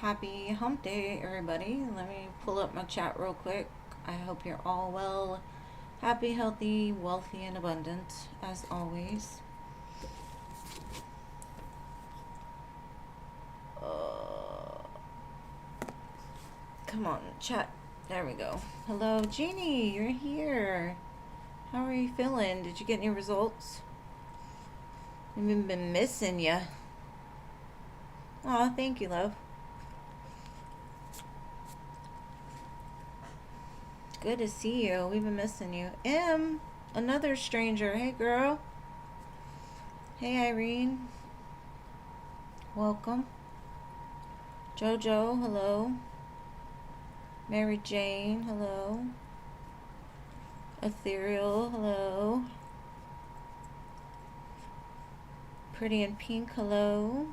Happy hump day, everybody. Let me pull up my chat real quick. I hope you're all well, happy, healthy, wealthy, and abundant, as always. Come on, chat. There we go. Hello, Jeannie. You're here. How are you feeling? Did you get any results? We've been missing ya. Aw, thank you, love. Good to see you. We've been missing you. Another stranger. Hey, girl. Hey, Irene. Welcome. Jojo, hello. Mary Jane, hello. Ethereal, hello. Pretty in Pink, hello.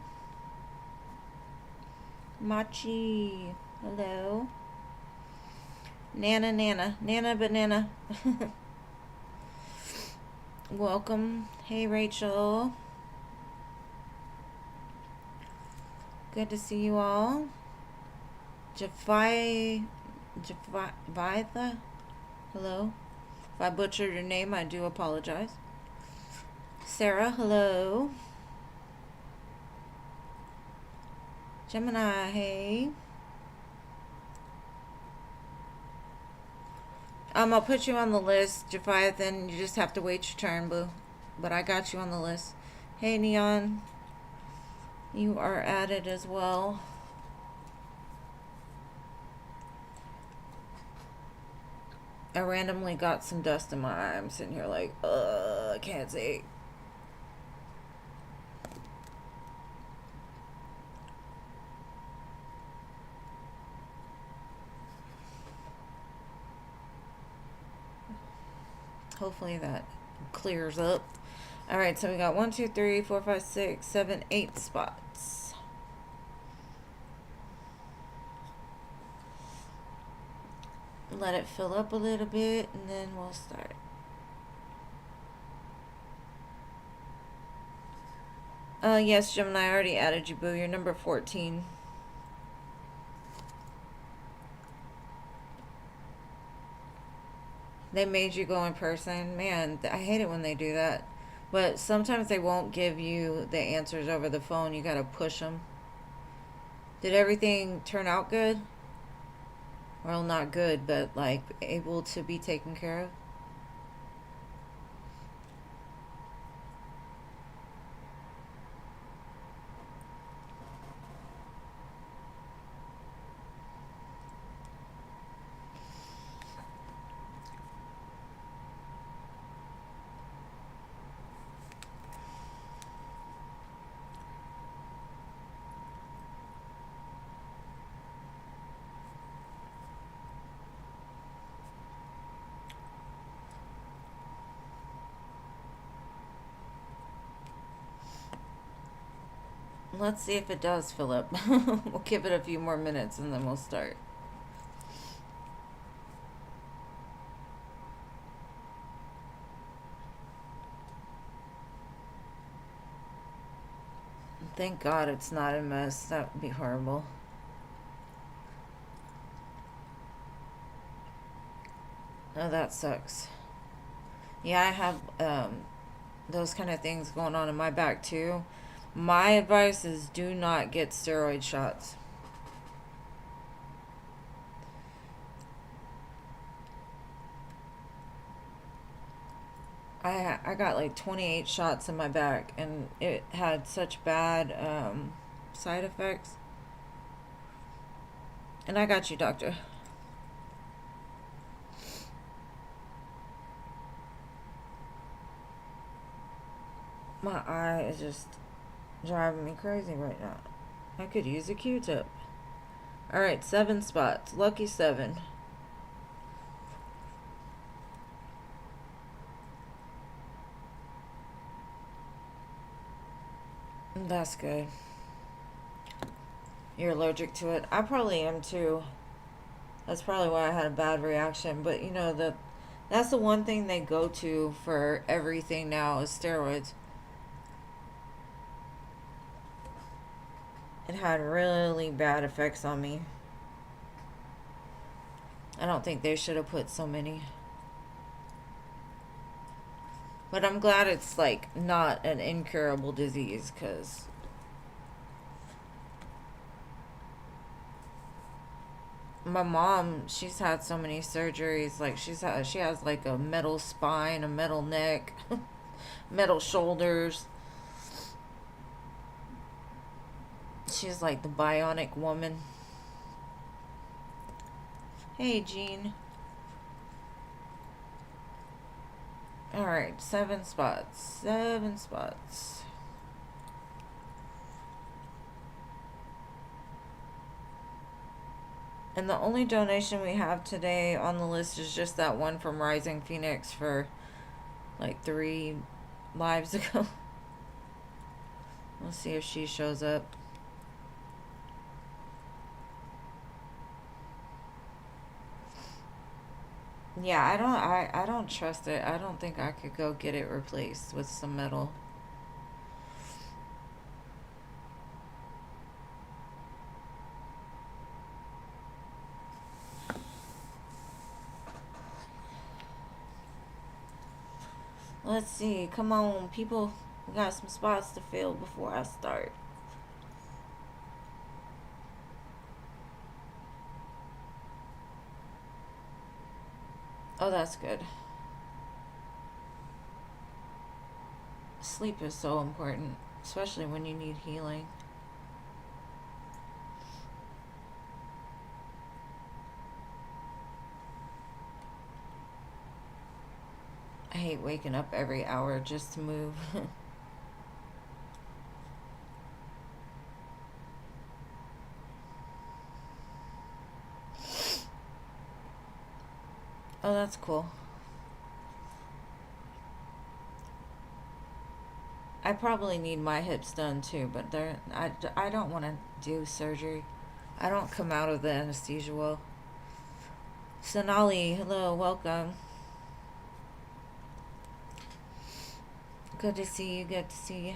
Machi, hello. Nana Banana. Welcome. Hey, Rachel. Good to see you all. Javitha, hello. If I butchered your name, I do apologize. Sarah, hello. Gemini, hey. I'll put you on the list, Javiathan. You just have to wait your turn, boo. But I got you on the list. Hey, Neon. You are added as well. I randomly got some dust in my eye. I'm sitting here like, I can't see. Hopefully that clears up. All right, so we got 1, 2, 3, 4, 5, 6, 7, 8 spots. Let it fill up a little bit, and then we'll start. Yes, Gemini, I already added you, boo. You're number 14. They made you go in person. Man, I hate it when they do that. But sometimes they won't give you the answers over the phone. You gotta push them. Did everything turn out good? Well, not good, but like able to be taken care of? Let's see if it does fill up. We'll give it a few more minutes and then we'll start. Thank God it's not a mess. That would be horrible. Oh, that sucks. Yeah, I have those kind of things going on in my back too. My advice is do not get steroid shots. I got like 28 shots in my back, and it had such bad side effects. And I got you, doctor. My eye is just driving me crazy right now. I could use a Q-tip. Alright, 7 spots. Lucky 7. That's good. You're allergic to it. I probably am too. That's probably why I had a bad reaction. But you know, that's the one thing they go to for everything now is steroids. It had really bad effects on me. I don't think they should have put so many. But I'm glad it's like not an incurable disease, because my mom, she's had so many surgeries. Like she has like a metal spine, a metal neck, metal shoulders. She's like the bionic woman. Hey, Jean. Alright, 7 spots. 7 spots. And the only donation we have today on the list is just that one from Rising Phoenix for like 3 lives ago. We'll see if she shows up. Yeah, I don't trust it. I don't think I could go get it replaced with some metal. Let's see. Come on, people. We got some spots to fill before I start. Oh, that's good. Sleep is so important, especially when you need healing. I hate waking up every hour just to move. Oh, that's cool. I probably need my hips done too, but I don't want to do surgery. I don't come out of the anesthesia well. Sonali, hello, welcome. Good to see you, good to see you.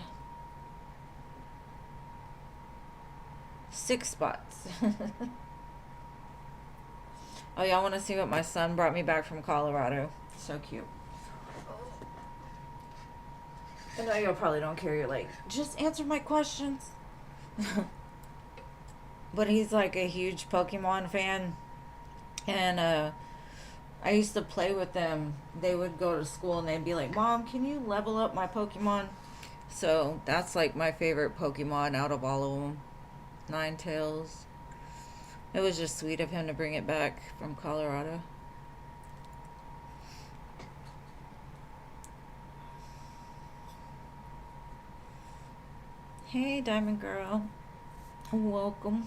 6 spots. Oh, y'all want to see what my son brought me back from Colorado? So cute. I know y'all probably don't care. You're like, just answer my questions. But he's like a huge Pokemon fan. And I used to play with them. They would go to school and they'd be like, Mom, can you level up my Pokemon? So that's like my favorite Pokemon out of all of them. Ninetales. It was just sweet of him to bring it back from Colorado. Hey, Diamond Girl. Welcome.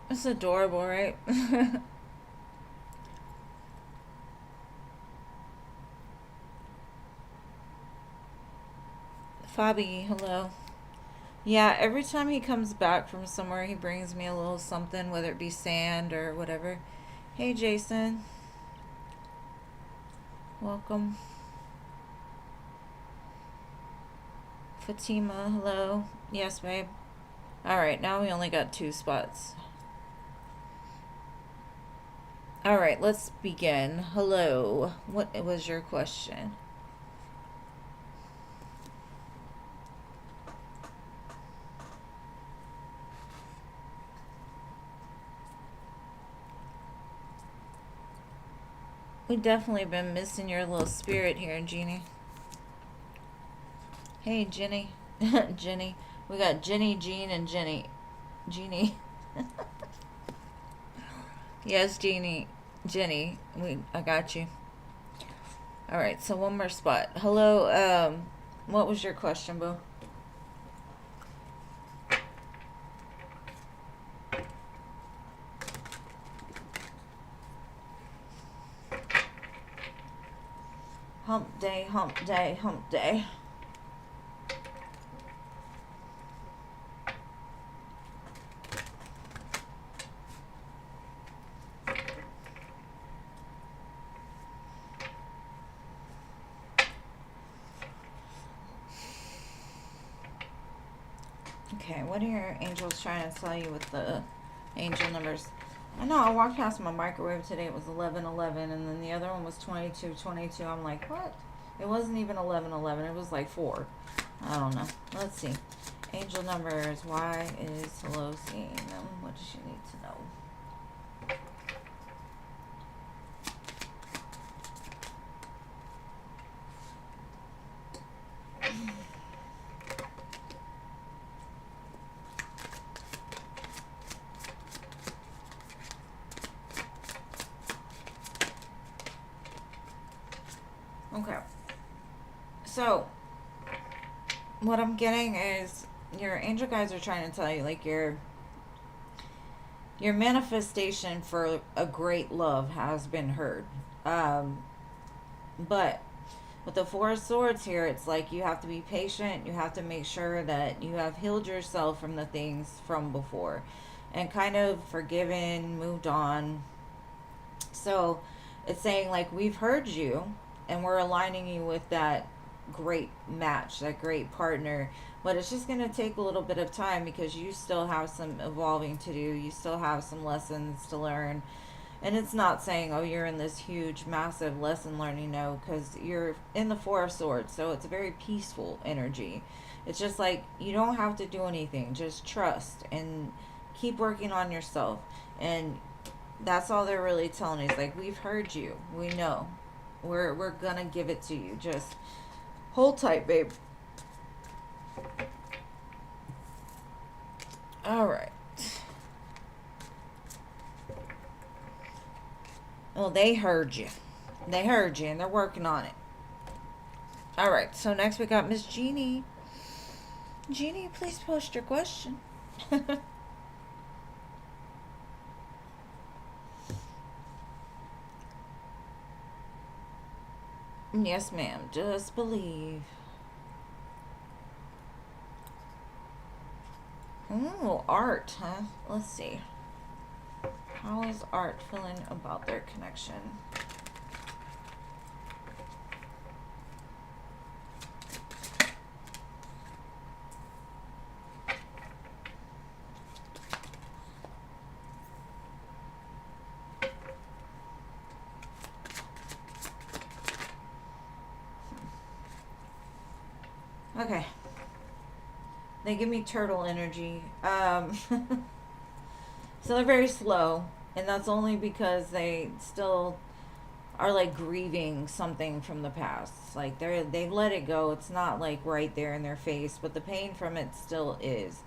It's adorable, right? Fabi, hello. Yeah, every time he comes back from somewhere, he brings me a little something, whether it be sand or whatever. Hey, Jason. Welcome. Fatima, hello. Yes, babe. Alright, now we only got 2 spots. Alright, let's begin. Hello. What was your question? We've definitely been missing your little spirit here, Jeannie. Hey, Jenny. Jenny. We got Jenny, Jean, and Jenny. Jeannie. Yes, Jeannie. Jenny. I got you. Alright, so one more spot. Hello, what was your question, Boo? Hump day, hump day, hump day. Okay, what are your angels trying to tell you with the angel numbers? I know, I walked past my microwave today, it was 11:11, and then the other one was 22:22. I'm like, what? It wasn't even 11:11, it was like 4. I don't know. Let's see. Angel numbers, why is Hello seeing them? What does she need to know? Okay. So, what I'm getting is your angel guides are trying to tell you, like, your manifestation for a great love has been heard. But with the Four of Swords here, it's like you have to be patient. You have to make sure that you have healed yourself from the things from before and kind of forgiven, moved on. So it's saying, like, we've heard you and we're aligning you with that great match, that great partner. But it's just going to take a little bit of time because you still have some evolving to do. You still have some lessons to learn. And it's not saying, oh, you're in this huge, massive lesson learning, no, because you're in the Four of Swords. So it's a very peaceful energy. It's just like you don't have to do anything. Just trust and keep working on yourself. And that's all they're really telling us. Like, we've heard you. We know. We're going to give it to you. Just hold tight, babe. All right. Well, they heard you. They heard you, and they're working on it. All right. So next we got Miss Jeannie. Jeannie, please post your question. Yes, ma'am. Just believe. Ooh, art, huh? Let's see. How is art feeling about their connection? Okay. They give me turtle energy. So they're very slow, and that's only because they still are like grieving something from the past. Like they've let it go. It's not like right there in their face, but the pain from it still is.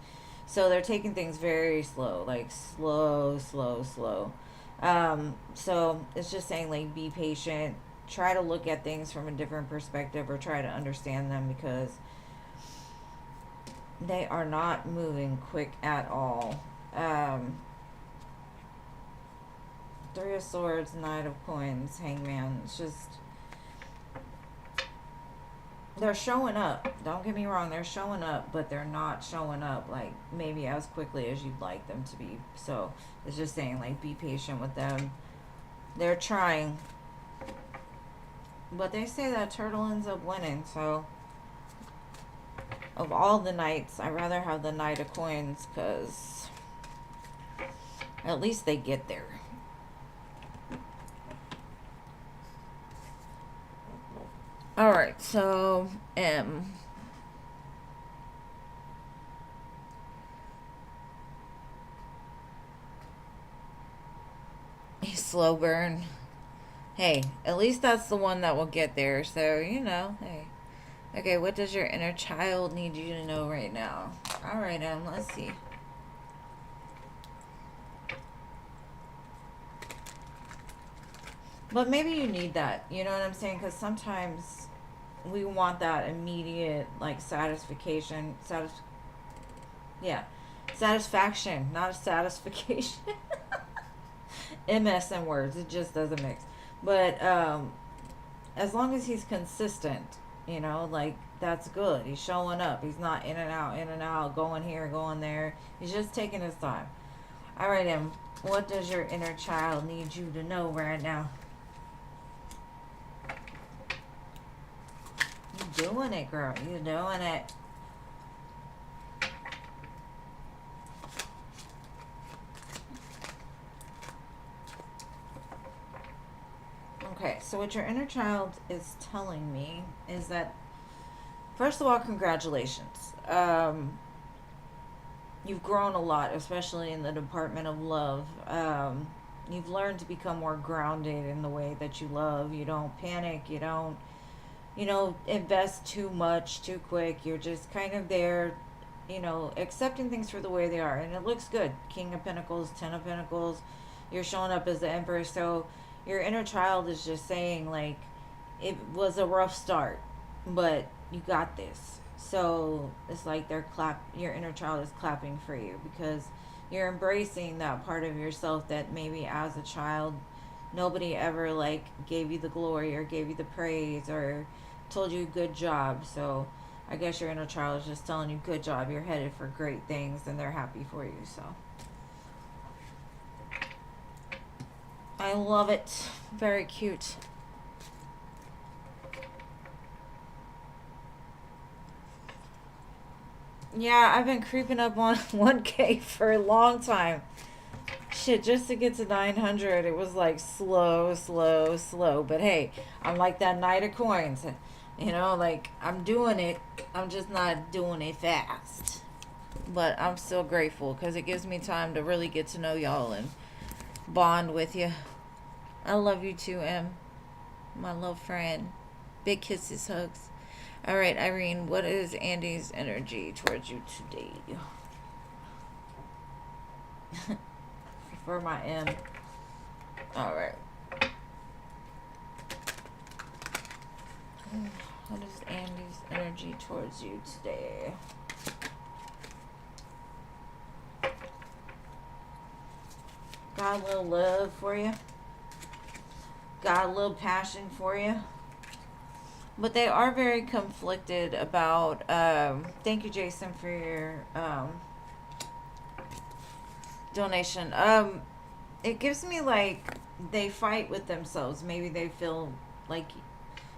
So they're taking things very slow, like slow, slow, slow. So it's just saying, like, be patient. Try to look at things from a different perspective, or try to understand them, because they are not moving quick at all. Three of Swords, Knight of Coins, Hangman. It's just, they're showing up. Don't get me wrong, they're showing up, but they're not showing up like maybe as quickly as you'd like them to be. So it's just saying, like, be patient with them. They're trying, but they say that turtle ends up winning. So of all the knights, I'd rather have the Knight of Coins, because at least they get there. All right, so slow burn. Hey, at least that's the one that will get there. So, hey. Okay, what does your inner child need you to know right now? All right, let's see. But maybe you need that. You know what I'm saying? Because sometimes we want that immediate, like, satisfaction. Yeah. Satisfaction, not a satisfaction. MS and words. It just doesn't mix. But as long as he's consistent, like, that's good. He's showing up. He's not in and out, going here, going there. He's just taking his time. All right, what does your inner child need you to know right now? You doing it, girl. You doing it. So what your inner child is telling me is that, first of all, congratulations. You've grown a lot, especially in the department of love. You've learned to become more grounded in the way that you love. You don't panic. You don't, invest too much too quick. You're just kind of there, accepting things for the way they are. And it looks good. King of Pentacles, Ten of Pentacles. You're showing up as the Emperor. So your inner child is just saying, like, it was a rough start, but you got this. So it's like your inner child is clapping for you, because you're embracing that part of yourself that maybe as a child nobody ever like gave you the glory or gave you the praise or told you good job. So I guess your inner child is just telling you good job, you're headed for great things, and they're happy for you. So I love it. Very cute. Yeah, I've been creeping up on 1K for a long time. Shit, just to get to 900, it was like slow, slow, slow. But hey, I'm like that Knight of Coins. Like, I'm doing it. I'm just not doing it fast. But I'm still grateful because it gives me time to really get to know y'all and bond with you. I love you too, Em. My love friend. Big kisses, hugs. All right, Irene, what is Andy's energy towards you today? For my M. All right. What is Andy's energy towards you today? Got a little love for you. Got a little passion for you. But they are very conflicted about, thank you, Jason, for your donation. It gives me like they fight with themselves. Maybe they feel like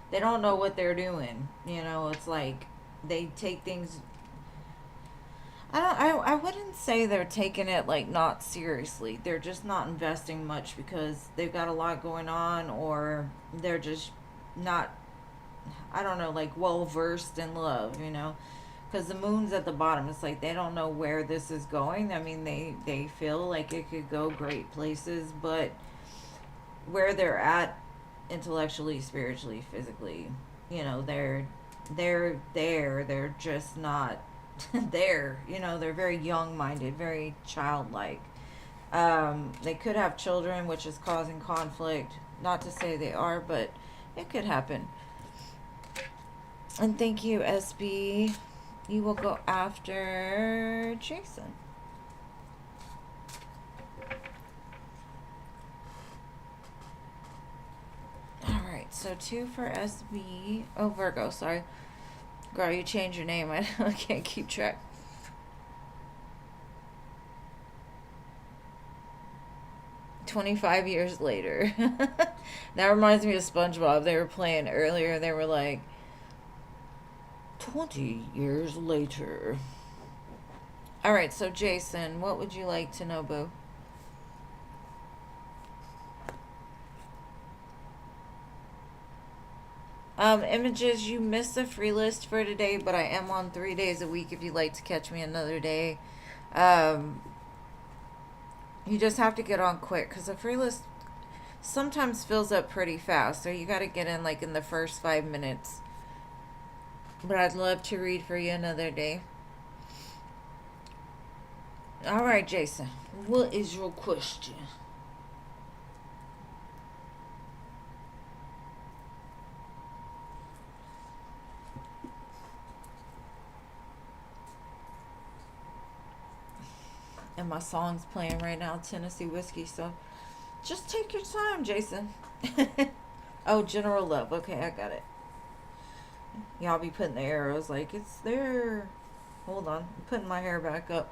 they don't know what they're doing. It's like they take things. I wouldn't say they're taking it like not seriously. They're just not investing much because they've got a lot going on, or they're just not, I don't know, like well versed in love, because the moon's at the bottom. It's like they don't know where this is going. I mean, they feel like it could go great places, but where they're at intellectually, spiritually, physically, they're there. They're just not there. They're very young-minded, very childlike. They could have children, which is causing conflict. Not to say they are, but it could happen. And thank you, SB. You will go after Jason. Alright, so 2 for SB. Oh, Virgo, sorry. Girl, you changed your name. I can't keep track. "25 years later." That reminds me of SpongeBob. They were playing earlier. They were like, 20 years later. Alright, so Jason, what would you like to know, boo? Images, you missed the free list for today, but I am on 3 days a week if you'd like to catch me another day. You just have to get on quick because the free list sometimes fills up pretty fast, so you got to get in like in the first 5 minutes. But I'd love to read for you another day. All right, Jason, what is your question? And my song's playing right now, Tennessee Whiskey, so just take your time, Jason. Oh, General Love. Okay, I got it. Y'all be putting the arrows like it's there. Hold on, I'm putting my hair back up.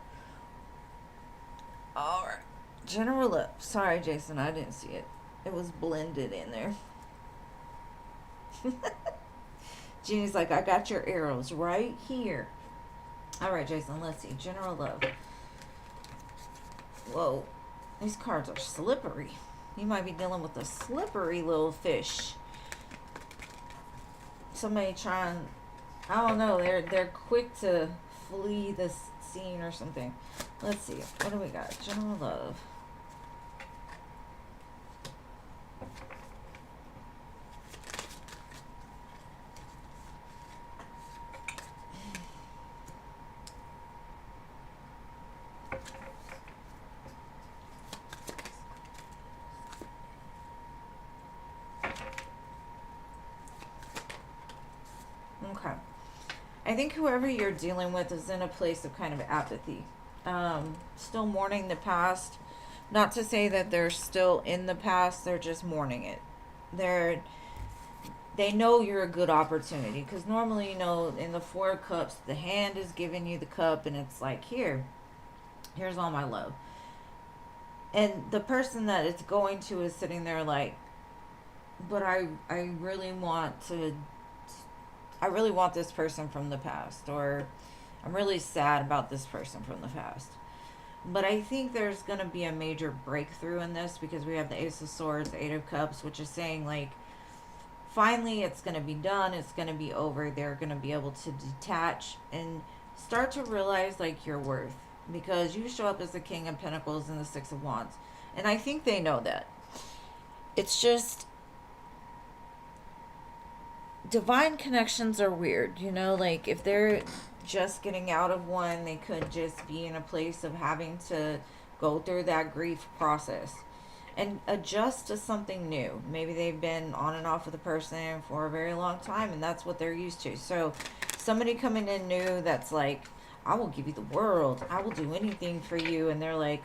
Alright. General Love. Sorry, Jason, I didn't see it. It was blended in there. Jeannie's like, I got your arrows right here. Alright, Jason, let's see. General Love. Whoa, these cards are slippery. You might be dealing with a slippery little fish. somebody trying, I don't know, they're quick to flee the scene or something. Let's see. What do we got? General love. Okay. I think whoever you're dealing with is in a place of kind of apathy. Still mourning the past. Not to say that they're still in the past, they're just mourning it. They're they know you're a good opportunity, because normally, you know, in the Four of Cups, the hand is giving you the cup and it's like, here's all my love. And the person that it's going to is sitting there like, but I really want to, I really want this person from the past, or I'm really sad about this person from the past. But I think there's going to be a major breakthrough in this, because we have the Ace of Swords, the Eight of Cups, which is saying like, finally it's going to be done, it's going to be over. They're going to be able to detach and start to realize like your worth, because you show up as the King of Pentacles and the Six of Wands, and I think they know that. It's just divine connections are weird, you know, like if they're just getting out of one, they could just be in a place of having to go through that grief process and adjust to something new. Maybe they've been on and off with a person for a very long time and that's what they're used to. So somebody coming in new that's like, I will give you the world, I will do anything for you, and they're like,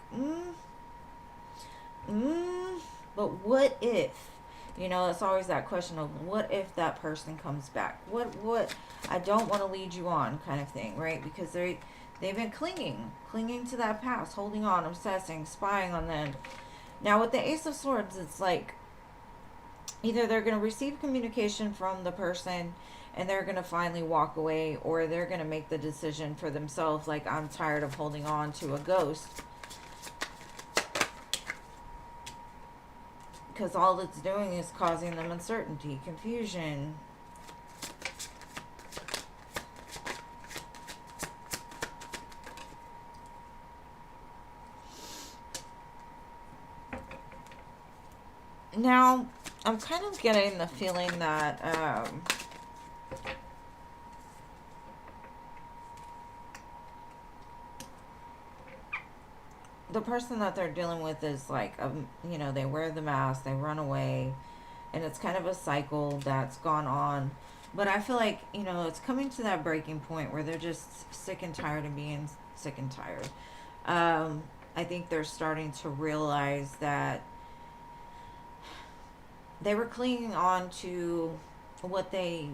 but what if? You know, it's always that question of what if that person comes back? What I don't want to lead you on kind of thing, right? Because they've been clinging to that past, holding on, obsessing, spying on them. Now with the Ace of Swords, it's like either they're going to receive communication from the person and they're going to finally walk away, or they're going to make the decision for themselves, like, I'm tired of holding on to a ghost, because all it's doing is causing them uncertainty, confusion. Now, I'm kind of getting the feeling that the person that they're dealing with is like, you know, they wear the mask, they run away, and it's kind of a cycle that's gone on. But I feel like, you know, it's coming to that breaking point where they're just sick and tired of being sick and tired. I think they're starting to realize that they were clinging on to what they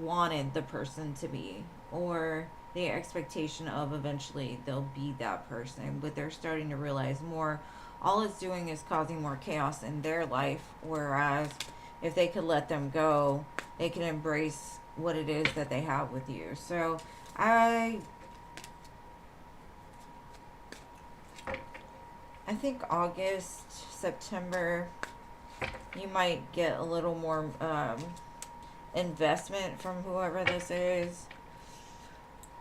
wanted the person to be, or the expectation of eventually they'll be that person, but they're starting to realize more, all it's doing is causing more chaos in their life, whereas if they could let them go, they can embrace what it is that they have with you. So I think August, September, you might get a little more investment from whoever this is,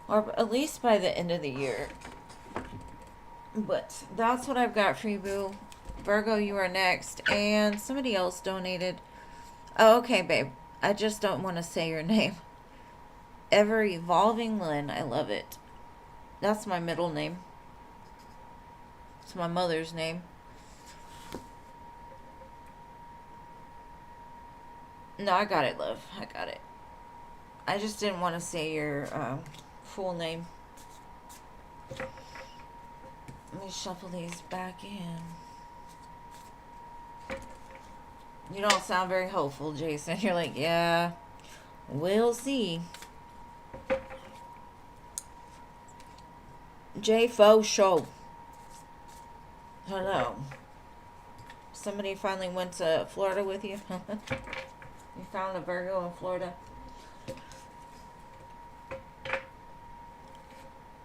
or at least by the end of the year. But that's what I've got for you, boo. Virgo, you are next. And somebody else donated. Oh, okay, babe. I just don't want to say your name. Ever Evolving Lynn. I love it. That's my middle name. It's my mother's name. No, I got it, love. I got it. I just didn't want to say your full name. Let me shuffle these back in. You don't sound very hopeful, Jason. You're like, yeah, we'll see. J Fo Show. Hello. Somebody finally went to Florida with you? You found a Virgo in Florida?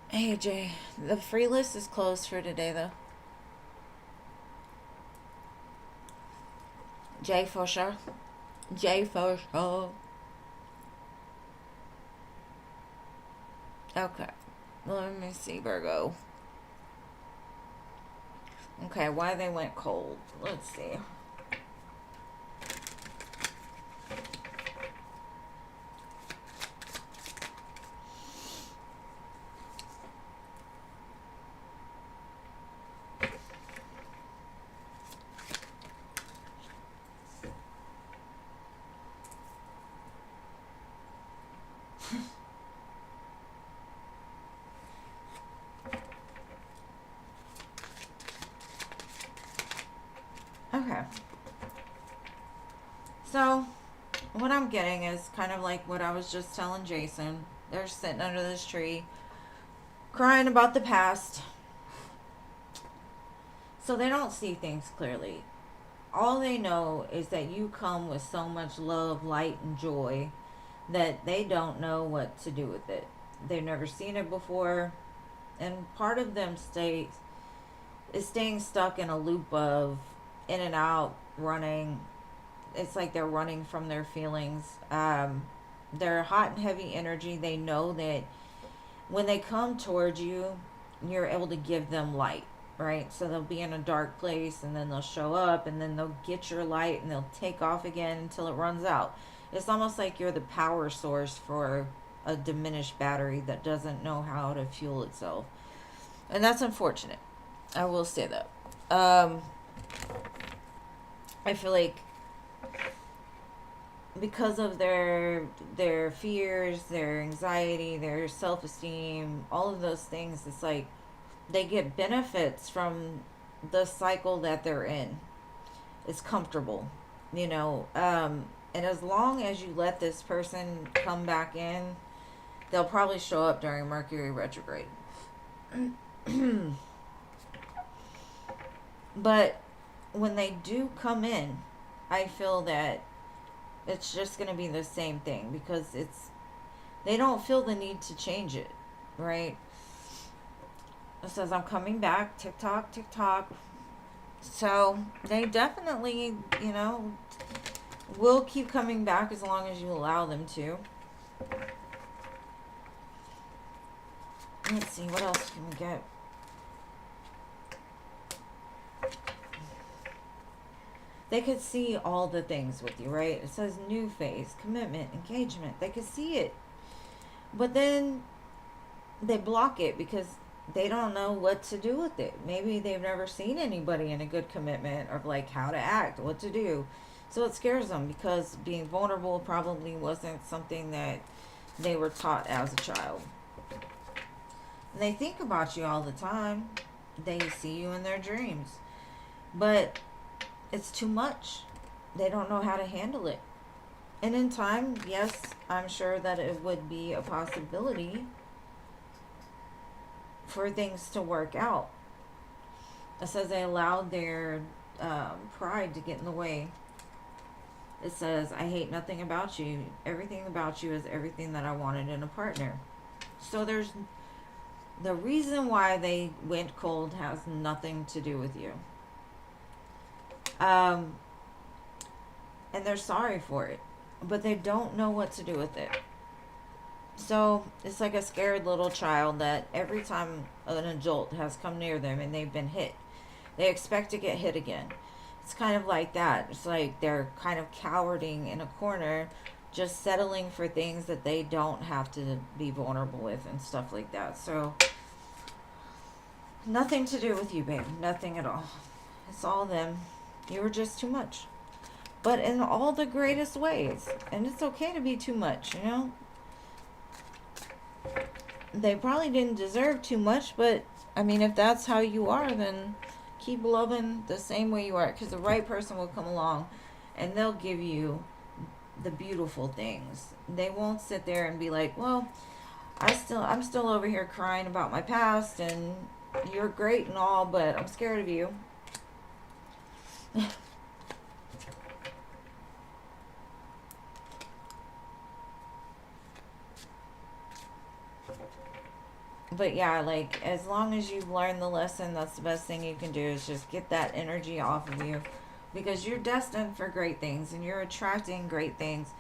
Hey, Jay. The free list is closed for today, though. Jay for sure. Jay for sure. Okay. Let me see, Virgo. Okay, why they went cold. Let's see. Okay. So, what I'm getting is kind of like what I was just telling Jason. They're sitting under this tree, crying about the past. So they don't see things clearly. All they know is that you come with so much love, light, and joy that they don't know what to do with it. They've never seen it before. And part of them is staying stuck in a loop of in and out, running. It's like they're running from their feelings. They're hot and heavy energy. They know that when they come towards you, you're able to give them light, right? So they'll be in a dark place and then they'll show up and then they'll get your light and they'll take off again until it runs out. It's almost like you're the power source for a diminished battery that doesn't know how to fuel itself. And that's unfortunate. I will say that. I feel like because of their fears, their anxiety, their self-esteem, all of those things, it's like they get benefits from the cycle that they're in. It's comfortable, you know. And as long as you let this person come back in, they'll probably show up during Mercury retrograde. But when they do come in, I feel that it's just going to be the same thing because they don't feel the need to change it, right? It says I'm coming back, tick tock, tick tock. So they definitely, will keep coming back as long as you allow them to. Let's see, what else can we get? They could see all the things with you, right? It says new phase, commitment, engagement. They could see it. But then they block it because they don't know what to do with it. Maybe they've never seen anybody in a good commitment or like how to act, what to do. So it scares them because being vulnerable probably wasn't something that they were taught as a child. And they think about you all the time. They see you in their dreams. But it's too much. They don't know how to handle it. And in time, yes, I'm sure that it would be a possibility for things to work out. It says they allowed their pride to get in the way. It says, I hate nothing about you. Everything about you is everything that I wanted in a partner. So there's the reason why they went cold has nothing to do with you. And they're sorry for it, but they don't know what to do with it. So it's like a scared little child that every time an adult has come near them and they've been hit, they expect to get hit again. It's kind of like that. It's like they're kind of cowering in a corner, just settling for things that they don't have to be vulnerable with and stuff like that. So nothing to do with you, babe. Nothing at all. It's all them. You were just too much. But in all the greatest ways. And it's okay to be too much, They probably didn't deserve too much, but I mean, if that's how you are, then keep loving the same way you are. Because the right person will come along and they'll give you the beautiful things. They won't sit there and be like, well, I'm still over here crying about my past and you're great and all, but I'm scared of you. But yeah, like as long as you've learned the lesson, that's the best thing you can do is just get that energy off of you, because you're destined for great things and you're attracting great things.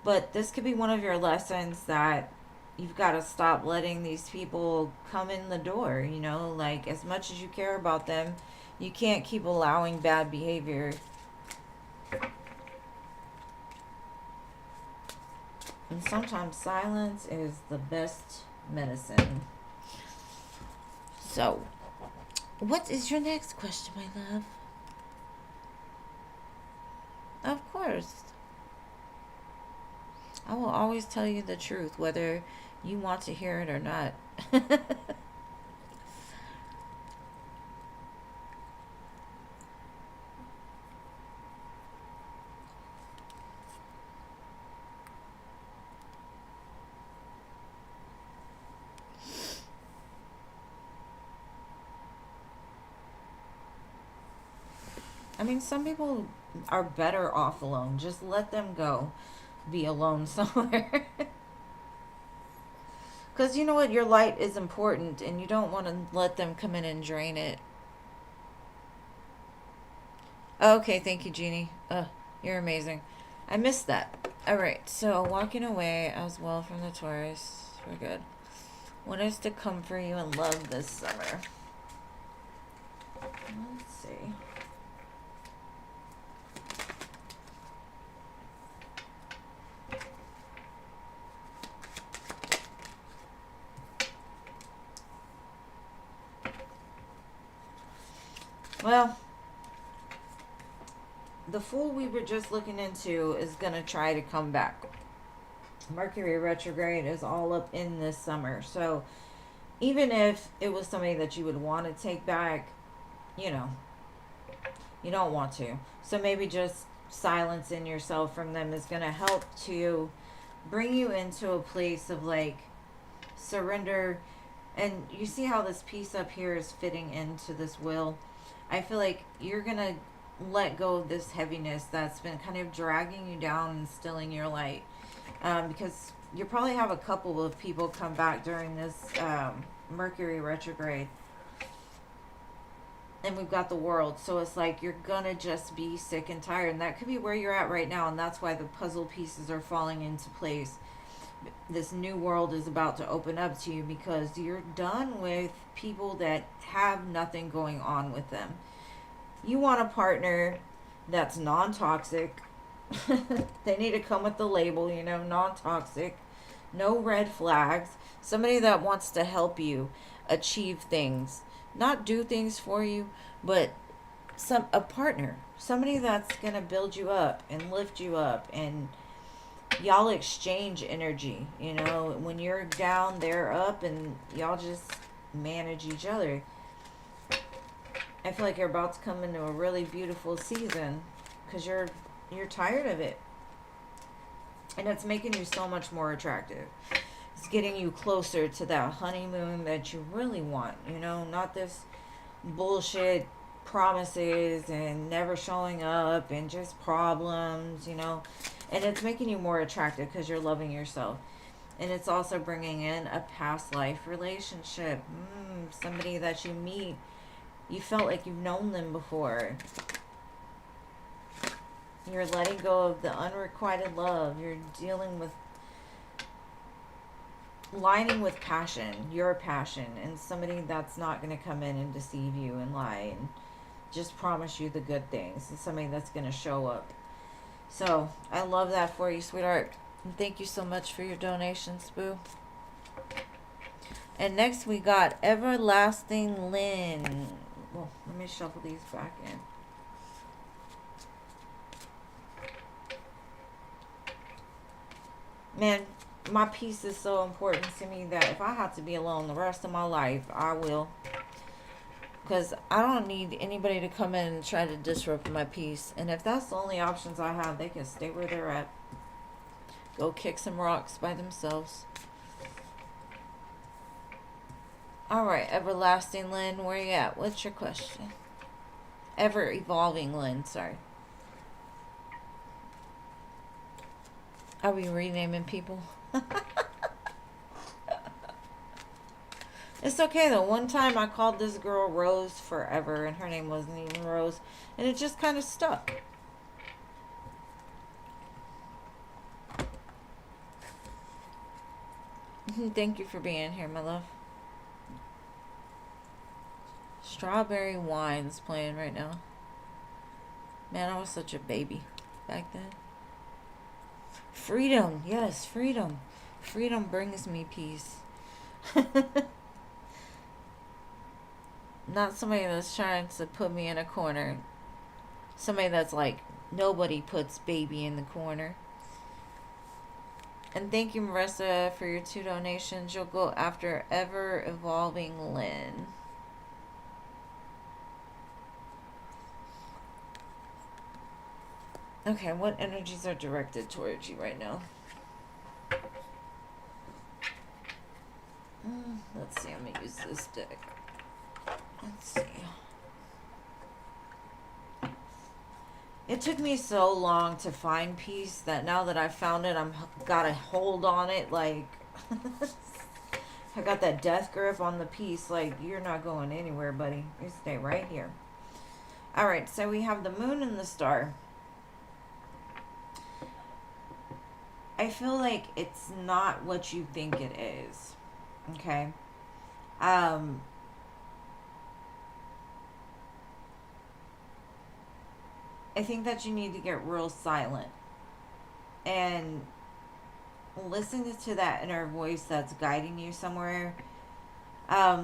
But this could be one of your lessons that you've got to stop letting these people come in the door, you know, like as much as you care about them, you can't keep allowing bad behavior. And sometimes silence is the best medicine. So, what is your next question, my love? Of course. I will always tell you the truth, whether you want to hear it or not. I mean, some people are better off alone. Just let them go be alone somewhere. Because you know what? Your light is important and you don't want to let them come in and drain it. Okay, thank you, Jeannie. You're amazing. I missed that. Alright, so walking away as well from the Taurus. We're good. What is to come for you in love this summer? Let's see. Well, the Fool we were just looking into is going to try to come back. Mercury retrograde is all up in this summer. So even if it was somebody that you would want to take back, you know, you don't want to. So maybe just silencing yourself from them is going to help to bring you into a place of like surrender. And you see how this piece up here is fitting into this wheel. I feel like you're going to let go of this heaviness that's been kind of dragging you down and stilling your light. Because you probably have a couple of people come back during this Mercury retrograde. And we've got the World. So it's like you're going to just be sick and tired. And that could be where you're at right now. And that's why the puzzle pieces are falling into place. This new world is about to open up to you because you're done with people that have nothing going on with them. You want a partner that's non-toxic. They need to come with the label, you know, non-toxic, no red flags. Somebody that wants to help you achieve things, not do things for you, but a partner, somebody that's gonna build you up and lift you up, and y'all exchange energy. You know, when you're down, they're up, and y'all just manage each other. I feel like you're about to come into a really beautiful season because you're tired of it. And it's making you so much more attractive. It's getting you closer to that honeymoon that you really want, you know, not this bullshit promises and never showing up and just problems, you know. And it's making you more attractive because you're loving yourself. And it's also bringing in a past life relationship. Somebody that you meet, you felt like you've known them before. You're letting go of the unrequited love. You're dealing with lining with passion, your passion, and somebody that's not going to come in and deceive you and lie and just promise you the good things. And somebody that's going to show up. So, I love that for you, sweetheart. And thank you so much for your donations, boo. And next we got Everlasting Lynn. Well, let me shuffle these back in. Man, my peace is so important to me that if I have to be alone the rest of my life, I will. Because I don't need anybody to come in and try to disrupt my peace. And if that's the only options I have, they can stay where they're at. Go kick some rocks by themselves. Alright, Everlasting Lynn, where you at? What's your question? Ever Evolving Lynn, sorry. Are we renaming people? It's okay though. One time I called this girl Rose forever and her name wasn't even Rose. And it just kind of stuck. Thank you for being here, my love. Strawberry Wine's playing right now. Man, I was such a baby back then. Freedom. Yes, freedom. Freedom brings me peace. Not somebody that's trying to put me in a corner. Somebody that's like, nobody puts baby in the corner. And thank you, Marissa, for your 2 donations. You'll go after Ever Evolving Lynn. Okay, what energies are directed towards you right now? Let's see, I'm going to use this deck. Let's see. It took me so long to find peace that now that I found it, I'm got a hold on it. Like, I got that death grip on the peace. Like, you're not going anywhere, buddy. You stay right here. All right, so we have the moon and the star. I feel like it's not what you think it is. Okay. I think that you need to get real silent and listen to that inner voice that's guiding you somewhere.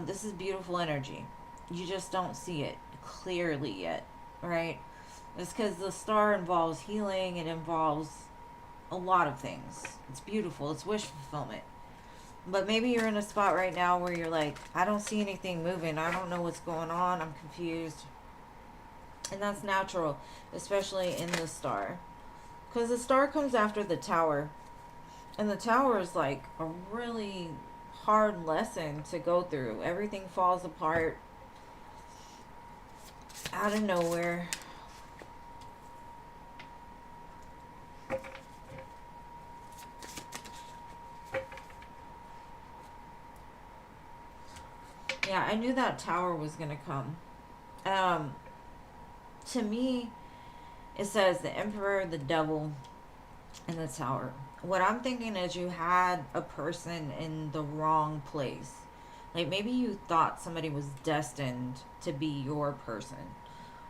This is beautiful energy. You just don't see it clearly yet, right? It's because the star involves healing. It involves a lot of things. It's beautiful. It's wish fulfillment. But maybe you're in a spot right now where you're like, I don't see anything moving. I don't know what's going on. I'm confused. And that's natural, especially in the star. Because the star comes after the tower. And the tower is like a really hard lesson to go through. Everything falls apart out of nowhere. Yeah, I knew that tower was going to come. To me, it says the emperor, the devil, and the tower. What I'm thinking is you had a person in the wrong place. Like maybe you thought somebody was destined to be your person.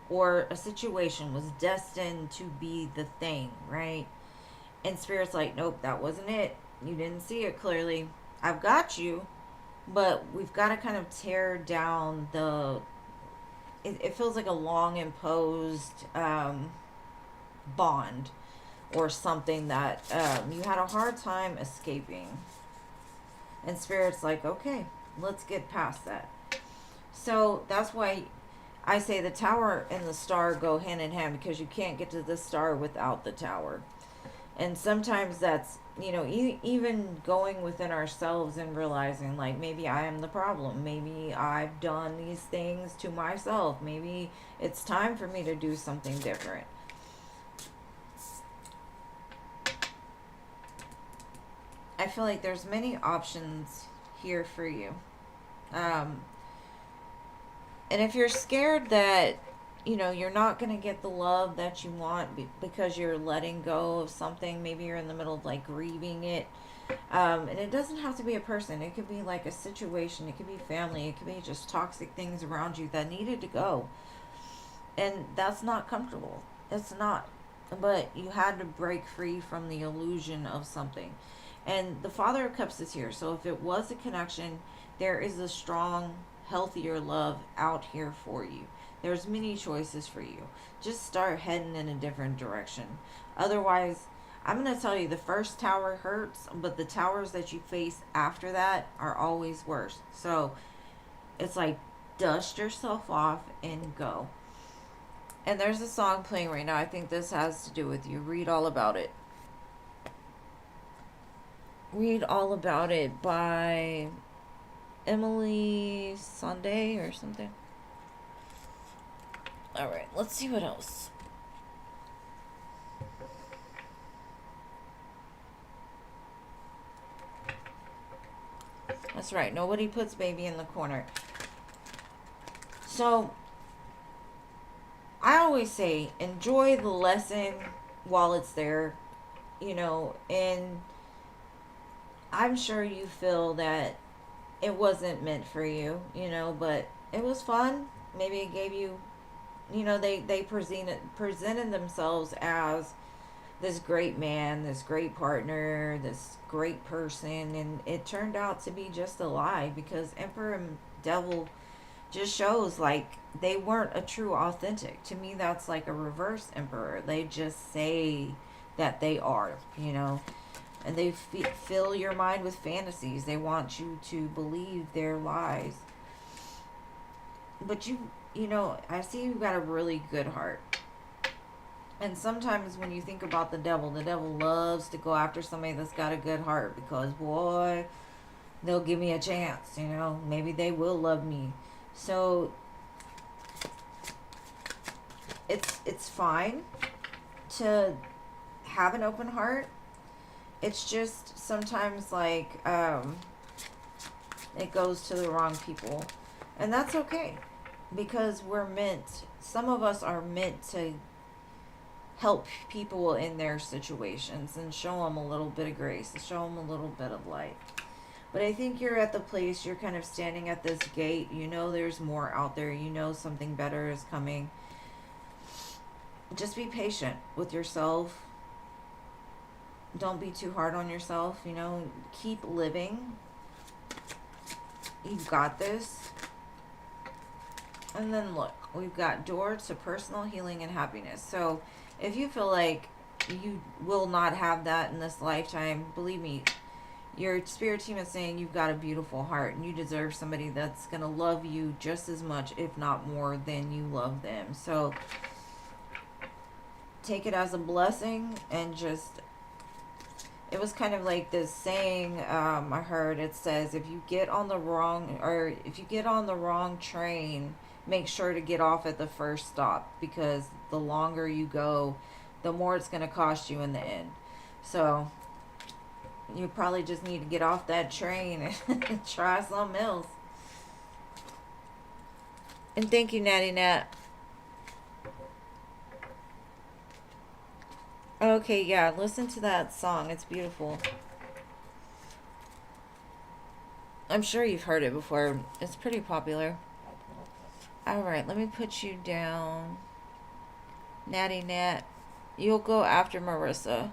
Or a situation was destined to be the thing, right? And Spirit's like, nope, that wasn't it. You didn't see it clearly. I've got you. But we've got to kind of tear down the... It feels like a long imposed bond or something that you had a hard time escaping. And Spirit's like, okay, let's get past that. So that's why I say the tower and the star go hand in hand, because you can't get to the star without the tower. And sometimes that's, you know, even going within ourselves and realizing, like, maybe I am the problem. Maybe I've done these things to myself. Maybe it's time for me to do something different. I feel like there's many options here for you. And if you're scared that, you know, you're not going to get the love that you want because you're letting go of something. Maybe you're in the middle of like grieving it. And it doesn't have to be a person. It could be like a situation. It could be family. It could be just toxic things around you that needed to go. And that's not comfortable. It's not. But you had to break free from the illusion of something. And the Father of Cups is here. So if it was a connection, there is a strong, healthier love out here for you. There's many choices for you. Just start heading in a different direction. Otherwise, I'm going to tell you, the first tower hurts, but the towers that you face after that are always worse. So it's like, dust yourself off and go. And there's a song playing right now. I think this has to do with you. Read All About It. Read All About It by Emily Sunday or something. Alright, let's see what else. That's right, nobody puts baby in the corner. So, I always say, enjoy the lesson while it's there, you know, and I'm sure you feel that it wasn't meant for you, you know, but it was fun. Maybe it gave you, you know, they presented themselves as this great man, this great partner, this great person, and it turned out to be just a lie because Emperor and Devil just shows like they weren't a true authentic. To me, that's like a reverse Emperor. They just say that they are, you know, and they fill your mind with fantasies. They want you to believe their lies. But you know, I see you've got a really good heart. And sometimes when you think about the devil loves to go after somebody that's got a good heart because, boy, they'll give me a chance, you know. Maybe they will love me. So it's fine to have an open heart. It's just sometimes like it goes to the wrong people. And that's okay because we're meant, some of us are meant to help people in their situations and show them a little bit of grace and show them a little bit of light. But I think you're at the place, you're kind of standing at this gate. You know there's more out there. You know something better is coming. Just be patient with yourself. Don't be too hard on yourself. You know, keep living. You've got this. And then look, we've got door to personal healing and happiness. So if you feel like you will not have that in this lifetime, believe me, your spirit team is saying you've got a beautiful heart and you deserve somebody that's going to love you just as much, if not more, than you love them. So take it as a blessing and just, it was kind of like this saying I heard. It says if you get on the wrong train, make sure to get off at the first stop, because the longer you go, the more it's going to cost you in the end. So you probably just need to get off that train and try something else. And thank you, Natty Nat. Okay, yeah, listen to that song. It's beautiful. I'm sure you've heard it before. It's pretty popular. Alright, let me put you down. Natty Nat. You'll go after Marissa.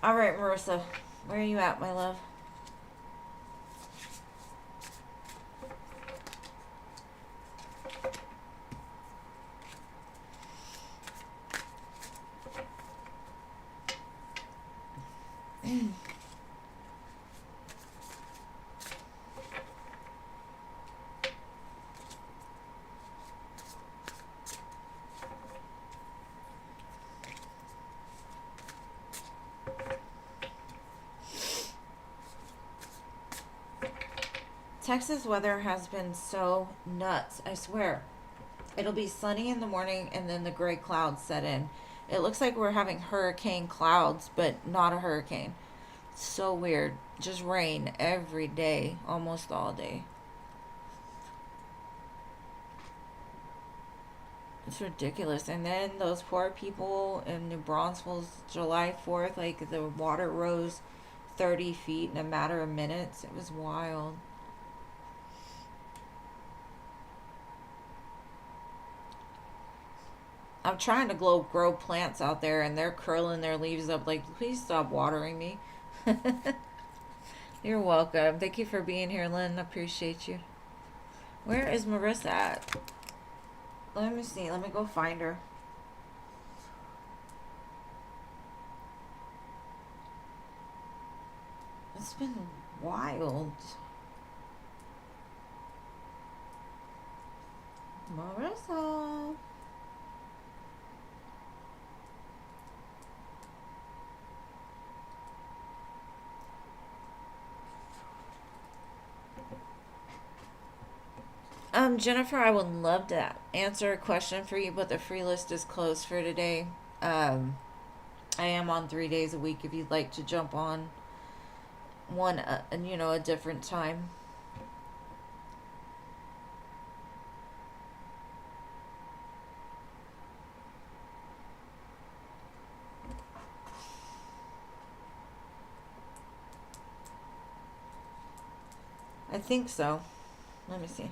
Alright, Marissa. Where are you at, my love? Texas weather has been so nuts, I swear. It'll be sunny in the morning and then the gray clouds set in. It looks like we're having hurricane clouds, but not a hurricane. It's so weird. Just rain every day, almost all day. It's ridiculous. And then those poor people in New Braunfels, July 4th, like the water rose 30 feet in a matter of minutes. It was wild. I'm trying to grow plants out there, and they're curling their leaves up like, please stop watering me. You're welcome. Thank you for being here, Lynn. Appreciate you. Where is Marissa at? Let me see. Let me go find her. It's been wild. Marissa. Jennifer, I would love to answer a question for you, but the free list is closed for today. I am on 3 days a week if you'd like to jump on one, you know, a different time. I think so. Let me see.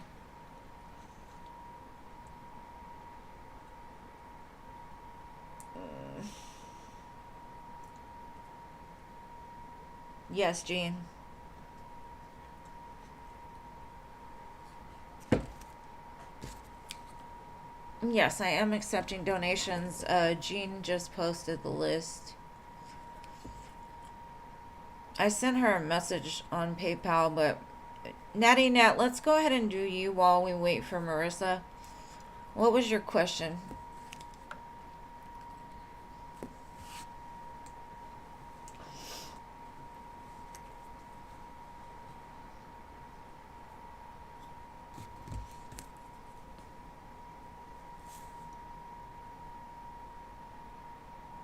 Yes, Jean. Yes, I am accepting donations. Jean just posted the list. I sent her a message on PayPal, but Natty Nat, let's go ahead and do you while we wait for Marissa. What was your question?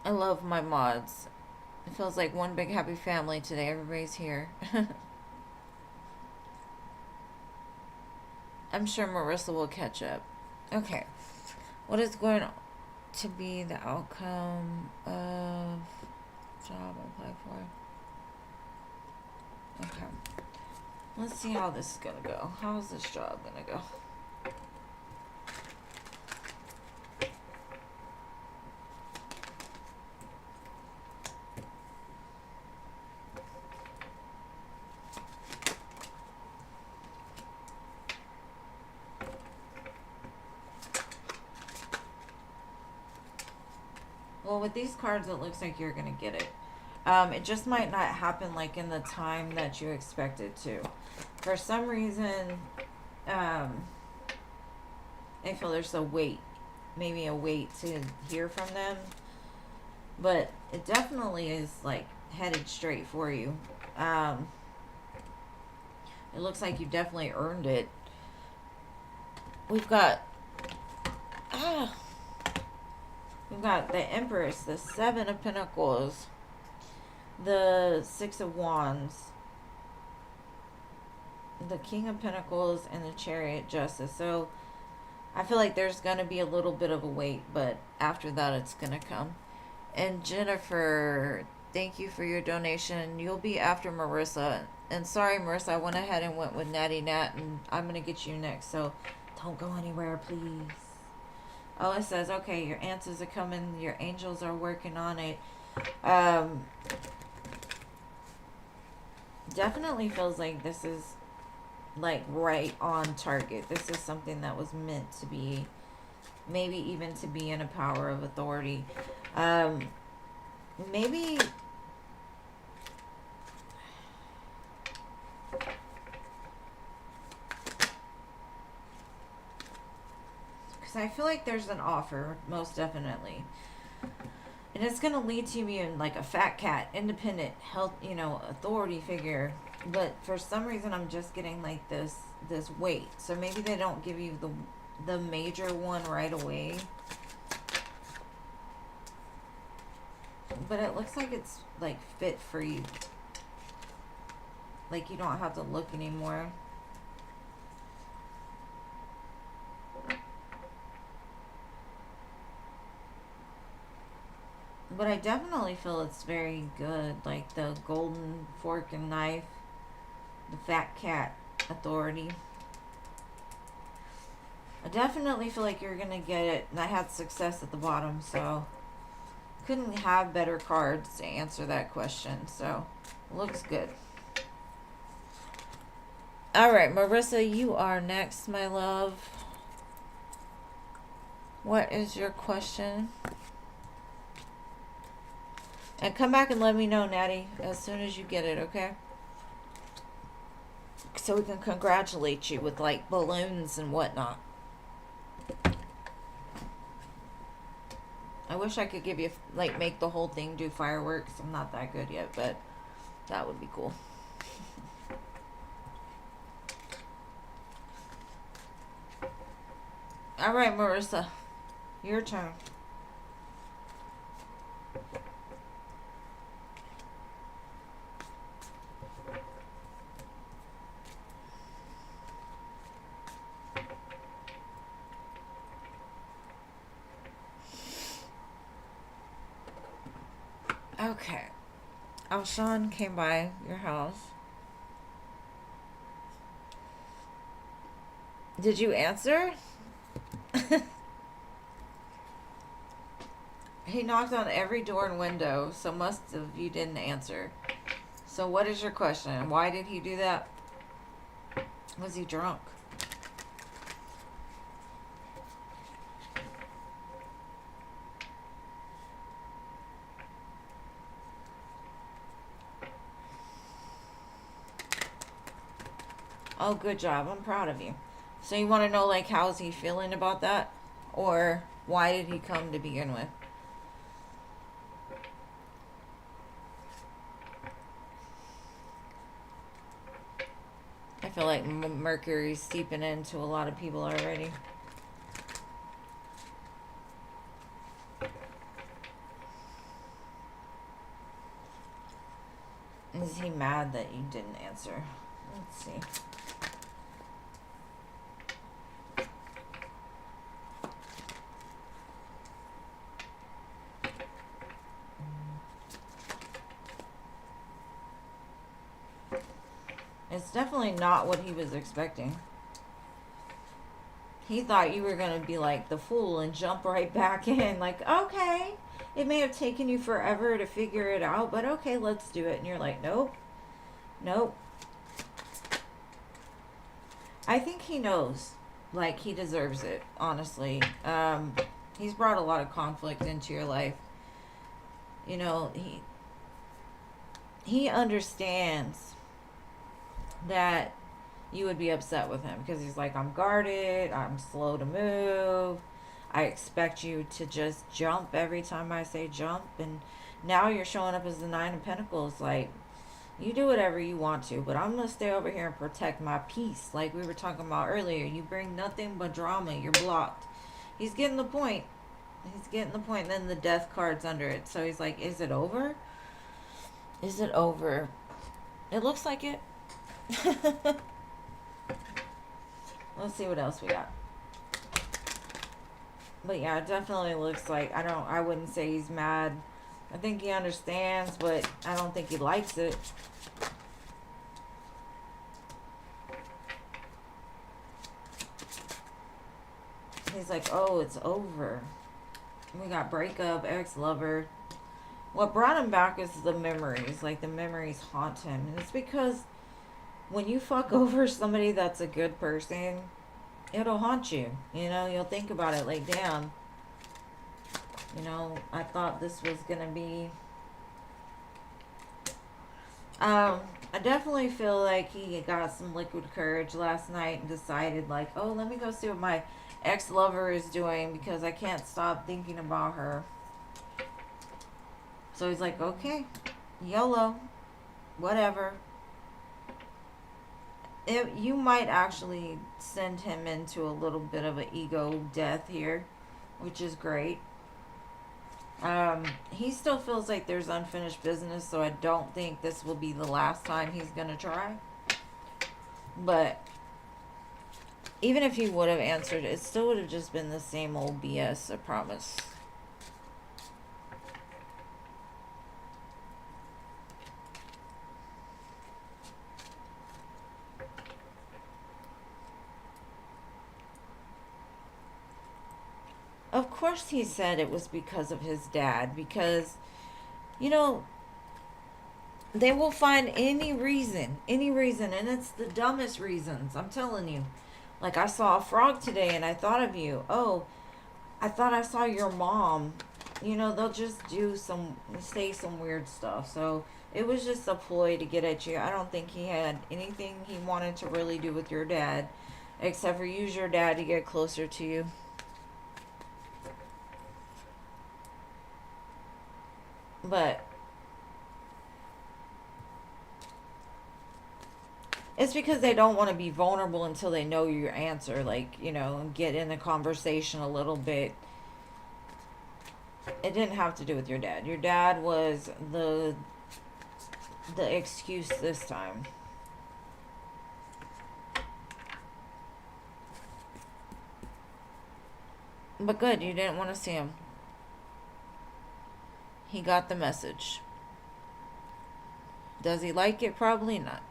I love my mods. It feels like one big happy family today. Everybody's here. I'm sure Marissa will catch up. Okay. What is going to be the outcome of job I applied for? Okay. Let's see how this is going to go. How is this job going to go? Well, with these cards, it looks like you're going to get it. It just might not happen like in the time that you expect it to. For some reason, I feel there's a wait. Maybe a wait to hear from them. But it definitely is like headed straight for you. It looks like you definitely earned it. We've got we've got the Empress, the Seven of Pentacles, the Six of Wands, the King of Pentacles, and the Chariot Justice. So I feel like there's going to be a little bit of a wait, but after that it's going to come. And Jennifer, thank you for your donation. You'll be after Marissa. And sorry, Marissa, I went ahead and went with Natty Nat, and I'm going to get you next. So don't go anywhere, please. Oh, it says, okay, your answers are coming. Your angels are working on it. Definitely feels like this is like right on target. This is something that was meant to be, maybe even to be in a power of authority. Maybe because I feel like there's an offer, most definitely, and it's gonna lead to being like a fat cat, independent, health, authority figure. But for some reason, I'm just getting like this weight. So maybe they don't give you the major one right away. But it looks like it's like fit for you. Like you don't have to look anymore. But I definitely feel it's very good. Like the golden fork and knife, the fat cat authority. I definitely feel like you're gonna get it. And I had success at the bottom, so couldn't have better cards to answer that question. So looks good. All right, Marissa, you are next, my love. What is your question? And come back and let me know, Natty, as soon as you get it, okay? So we can congratulate you with like balloons and whatnot. I wish I could give you, like, make the whole thing do fireworks. I'm not that good yet, but that would be cool. All right, Marissa, your turn. Okay. Alshon came by your house. Did you answer? He knocked on every door and window, so most of you didn't answer. So what is your question? Why did he do that? Was he drunk? Oh, good job. I'm proud of you. So you want to know, like, how's he feeling about that? Or why did he come to begin with? I feel like Mercury's seeping into a lot of people already. Is he mad that you didn't answer? Let's see. It's definitely not what he was expecting. He thought you were going to be like the fool and jump right back in. Like, okay, it may have taken you forever to figure it out, but okay, let's do it. And you're like, nope, nope. I think he knows. Like, he deserves it, honestly. He's brought a lot of conflict into your life. You know, he understands that you would be upset with him because he's like, I'm guarded, I'm slow to move, I expect you to just jump every time I say jump, and now you're showing up as the Nine of Pentacles. Like, you do whatever you want to, but I'm gonna stay over here and protect my peace, like we were talking about earlier. You bring nothing but drama, you're blocked. He's getting the point. He's getting the point. And then the death card's under it, so he's like, is it over? Is it over? It looks like it. Let's see what else we got. But yeah, it definitely looks like, I wouldn't say he's mad. I think he understands, but I don't think he likes it. He's like, oh, it's over. We got breakup, ex-lover. What brought him back is the memories. Like, the memories haunt him. And it's because when you fuck over somebody that's a good person, it'll haunt you. You know, you'll think about it like, damn, you know, I thought this was gonna be... I definitely feel like he got some liquid courage last night and decided, like, oh, let me go see what my ex-lover is doing because I can't stop thinking about her. So he's like, okay, YOLO, whatever. You might actually send him into a little bit of an ego death here, which is great. He still feels like there's unfinished business, so I don't think this will be the last time he's gonna try. But even if he would have answered, it still would have just been the same old BS, I promise. Of course he said it was because of his dad, because, you know, they will find any reason, and it's the dumbest reasons, I'm telling you. Like, I saw a frog today and I thought of you. Oh, I thought I saw your mom. You know, they'll just say some weird stuff. So it was just a ploy to get at you. I don't think he had anything he wanted to really do with your dad, except for use your dad to get closer to you. But it's because they don't want to be vulnerable until they know your answer. Like, you know, get in the conversation a little bit. It didn't have to do with your dad. Your dad was the excuse this time. But good, you didn't want to see him. He got the message. Does he like it? Probably not.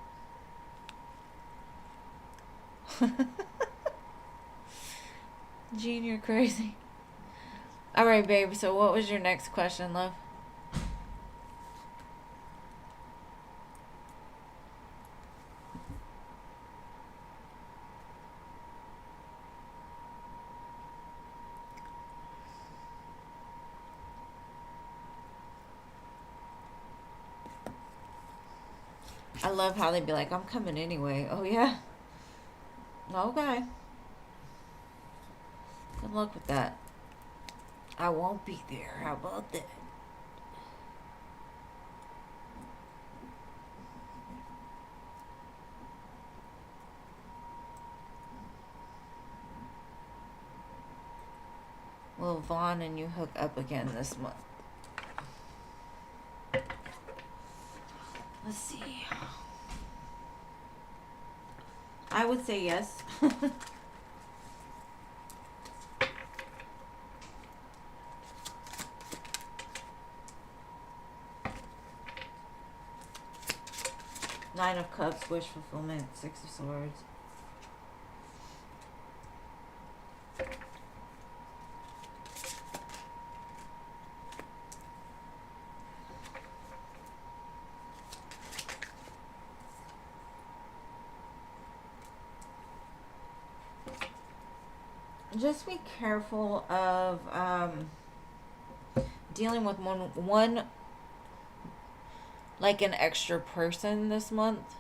Jean, you're crazy. All right, babe. So what was your next question, love? I love how they'd be like, I'm coming anyway. Oh, yeah? Okay. Good luck with that. I won't be there. How about that? Will Vaughn and you hook up again this month? Let's see. I would say yes. Nine of Cups, wish fulfillment, Six of Swords. Just be careful of dealing with one like an extra person this month.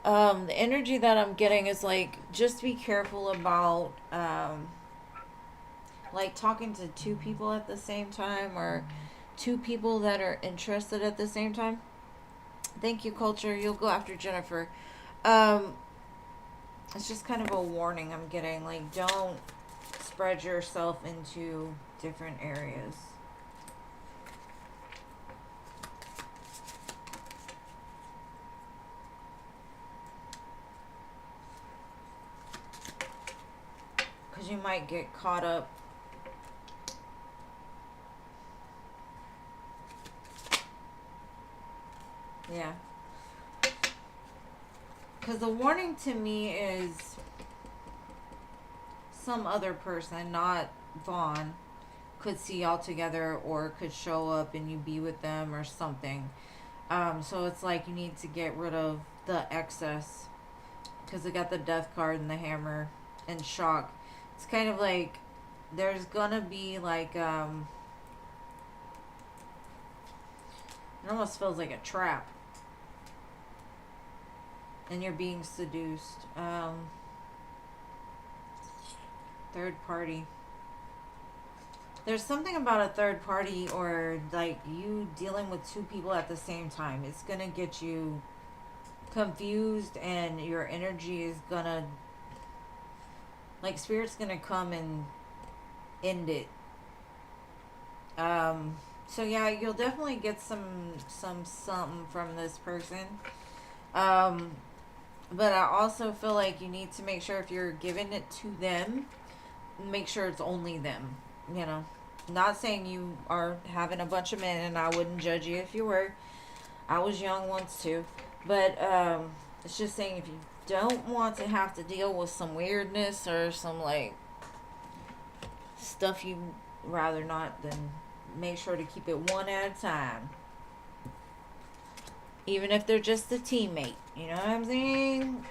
The energy that I'm getting is like, just be careful about like talking to two people at the same time, or two people that are interested at the same time. Thank you, Culture. You'll go after Jennifer. It's just kind of a warning I'm getting. Like, don't spread yourself into different areas. Because you might get caught up. Yeah. Because the warning to me is some other person, not Vaughn, could see y'all together or could show up and you be with them or something. So it's like you need to get rid of the excess. Because they got the death card and the hammer and shock. It's kind of like there's gonna be like, it almost feels like a trap. And you're being seduced. Third party. There's something about a third party, or like you dealing with two people at the same time. It's gonna get you confused, and your energy is gonna, like, Spirit's gonna come and end it. So yeah, you'll definitely get something from this person. But I also feel like you need to make sure if you're giving it to them, make sure it's only them. You know, not saying you are having a bunch of men, and I wouldn't judge you if you were. I was young once too. But it's just saying, if you don't want to have to deal with some weirdness or some like stuff you rather not, then make sure to keep it one at a time. Even if they're just a teammate. You know what I'm saying?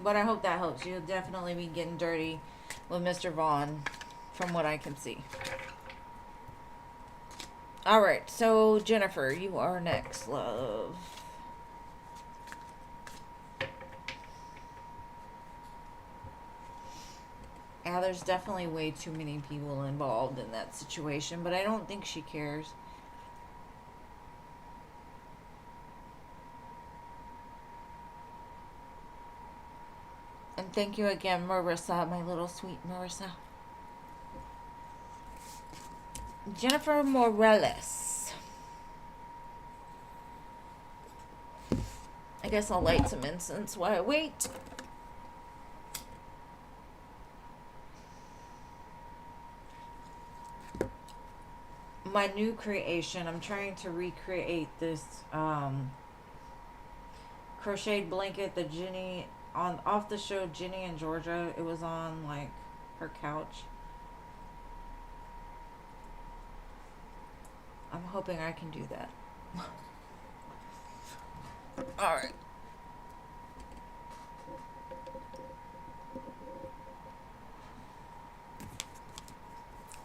But I hope that helps. You'll definitely be getting dirty with Mr. Vaughn, from what I can see. Alright, so Jennifer, you are next, love. Yeah, there's definitely way too many people involved in that situation, but I don't think she cares. And thank you again, Marissa, my little sweet Marissa. Jennifer Morales. I guess I'll light some incense while I wait. My new creation, I'm trying to recreate this crocheted blanket that Jenny on off the show Ginny and Georgia. It was on like her couch. I'm hoping I can do that. All right.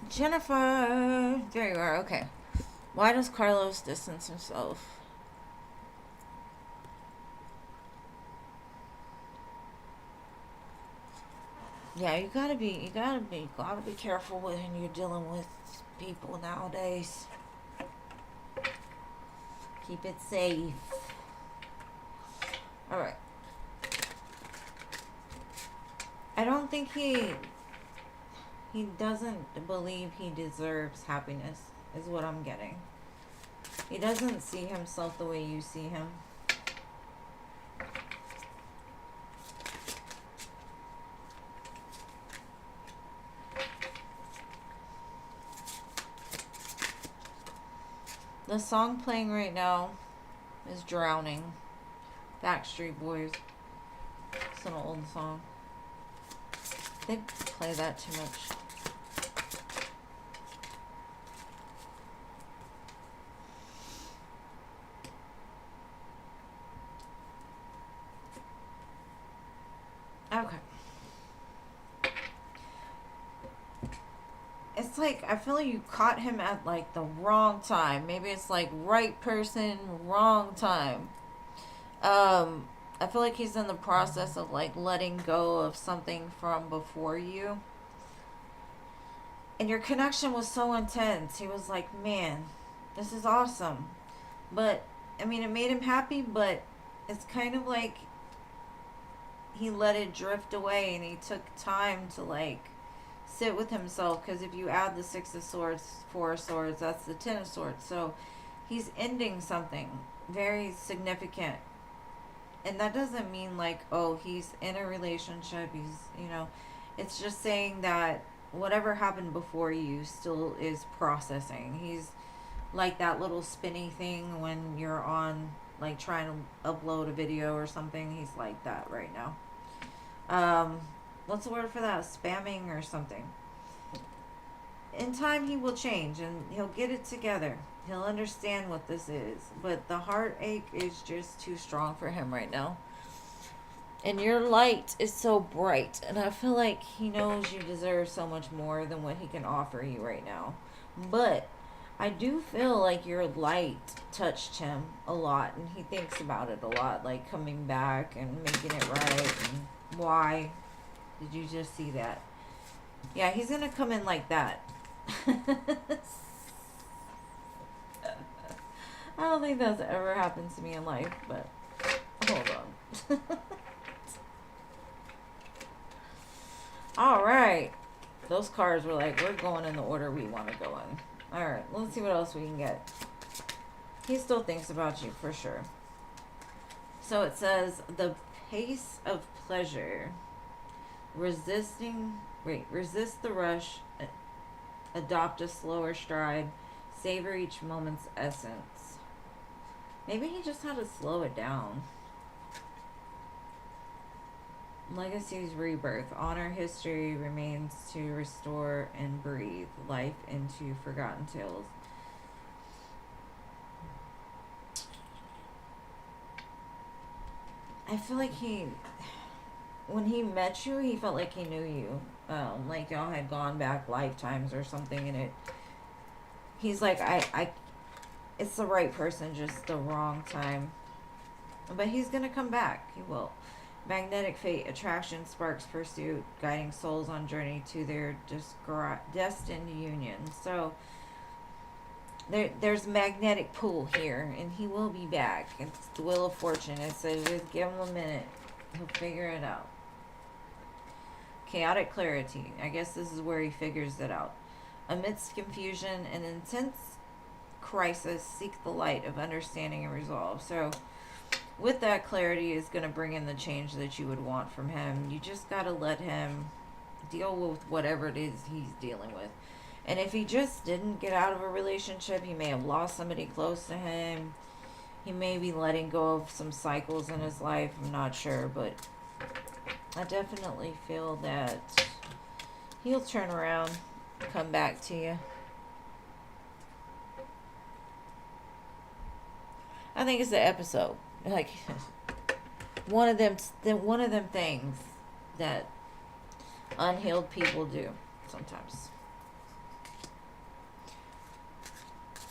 Jennifer, there you are. Okay. Why does Carlos distance himself? Yeah, you gotta be careful when you're dealing with people nowadays. Keep it safe. All right. I don't think he doesn't believe he deserves happiness, is what I'm getting. He doesn't see himself the way you see him. The song playing right now is Drowning. Backstreet Boys. It's an old song. They play that too much. Okay. It's like, I feel like you caught him at like the wrong time. Maybe it's like right person, wrong time. I feel like he's in the process of like letting go of something from before you. And your connection was so intense. He was like, man, this is awesome. But, I mean, it made him happy, but it's kind of like he let it drift away and he took time to like sit with himself, because if you add the Six of Swords, Four of Swords, that's the Ten of Swords. So he's ending something very significant. And that doesn't mean like, oh, he's in a relationship, it's just saying that whatever happened before you still is processing. He's like that little spinny thing when you're on, like, trying to upload a video or something. He's like that right now. What's the word for that? Spamming or something. In time, he will change and he'll get it together. He'll understand what this is. But the heartache is just too strong for him right now. And your light is so bright. And I feel like he knows you deserve so much more than what he can offer you right now. But I do feel like your light touched him a lot. And he thinks about it a lot. Like coming back and making it right. And why did you just see that? Yeah, he's going to come in like that. I don't think that's ever happened to me in life, but hold on. Alright. Those cards were like, we're going in the order we want to go in. Alright, let's see what else we can get. He still thinks about you, for sure. So it says, the pace of pleasure. Resist the rush. Adopt a slower stride. Savor each moment's essence. Maybe he just had to slow it down. Legacy's rebirth. Honor history remains to restore and breathe life into forgotten tales. I feel like when he met you, he felt like he knew you. Like y'all had gone back lifetimes or something, and he's like, it's the right person, just the wrong time. But he's gonna come back. He will. Magnetic fate, attraction sparks pursuit, guiding souls on journey to their destined union. So there's magnetic pull here, and he will be back. It's the Wheel of Fortune. It says just give him a minute. He'll figure it out. Chaotic clarity. I guess this is where he figures it out. Amidst confusion and intense crisis, seek the light of understanding and resolve. So with that, clarity is going to bring in the change that you would want from him. You just got to let him deal with whatever it is he's dealing with. And if he just didn't get out of a relationship, he may have lost somebody close to him. He may be letting go of some cycles in his life. I'm not sure, but I definitely feel that he'll turn around, come back to you. I think it's the episode. Like one of them things that unhealed people do sometimes.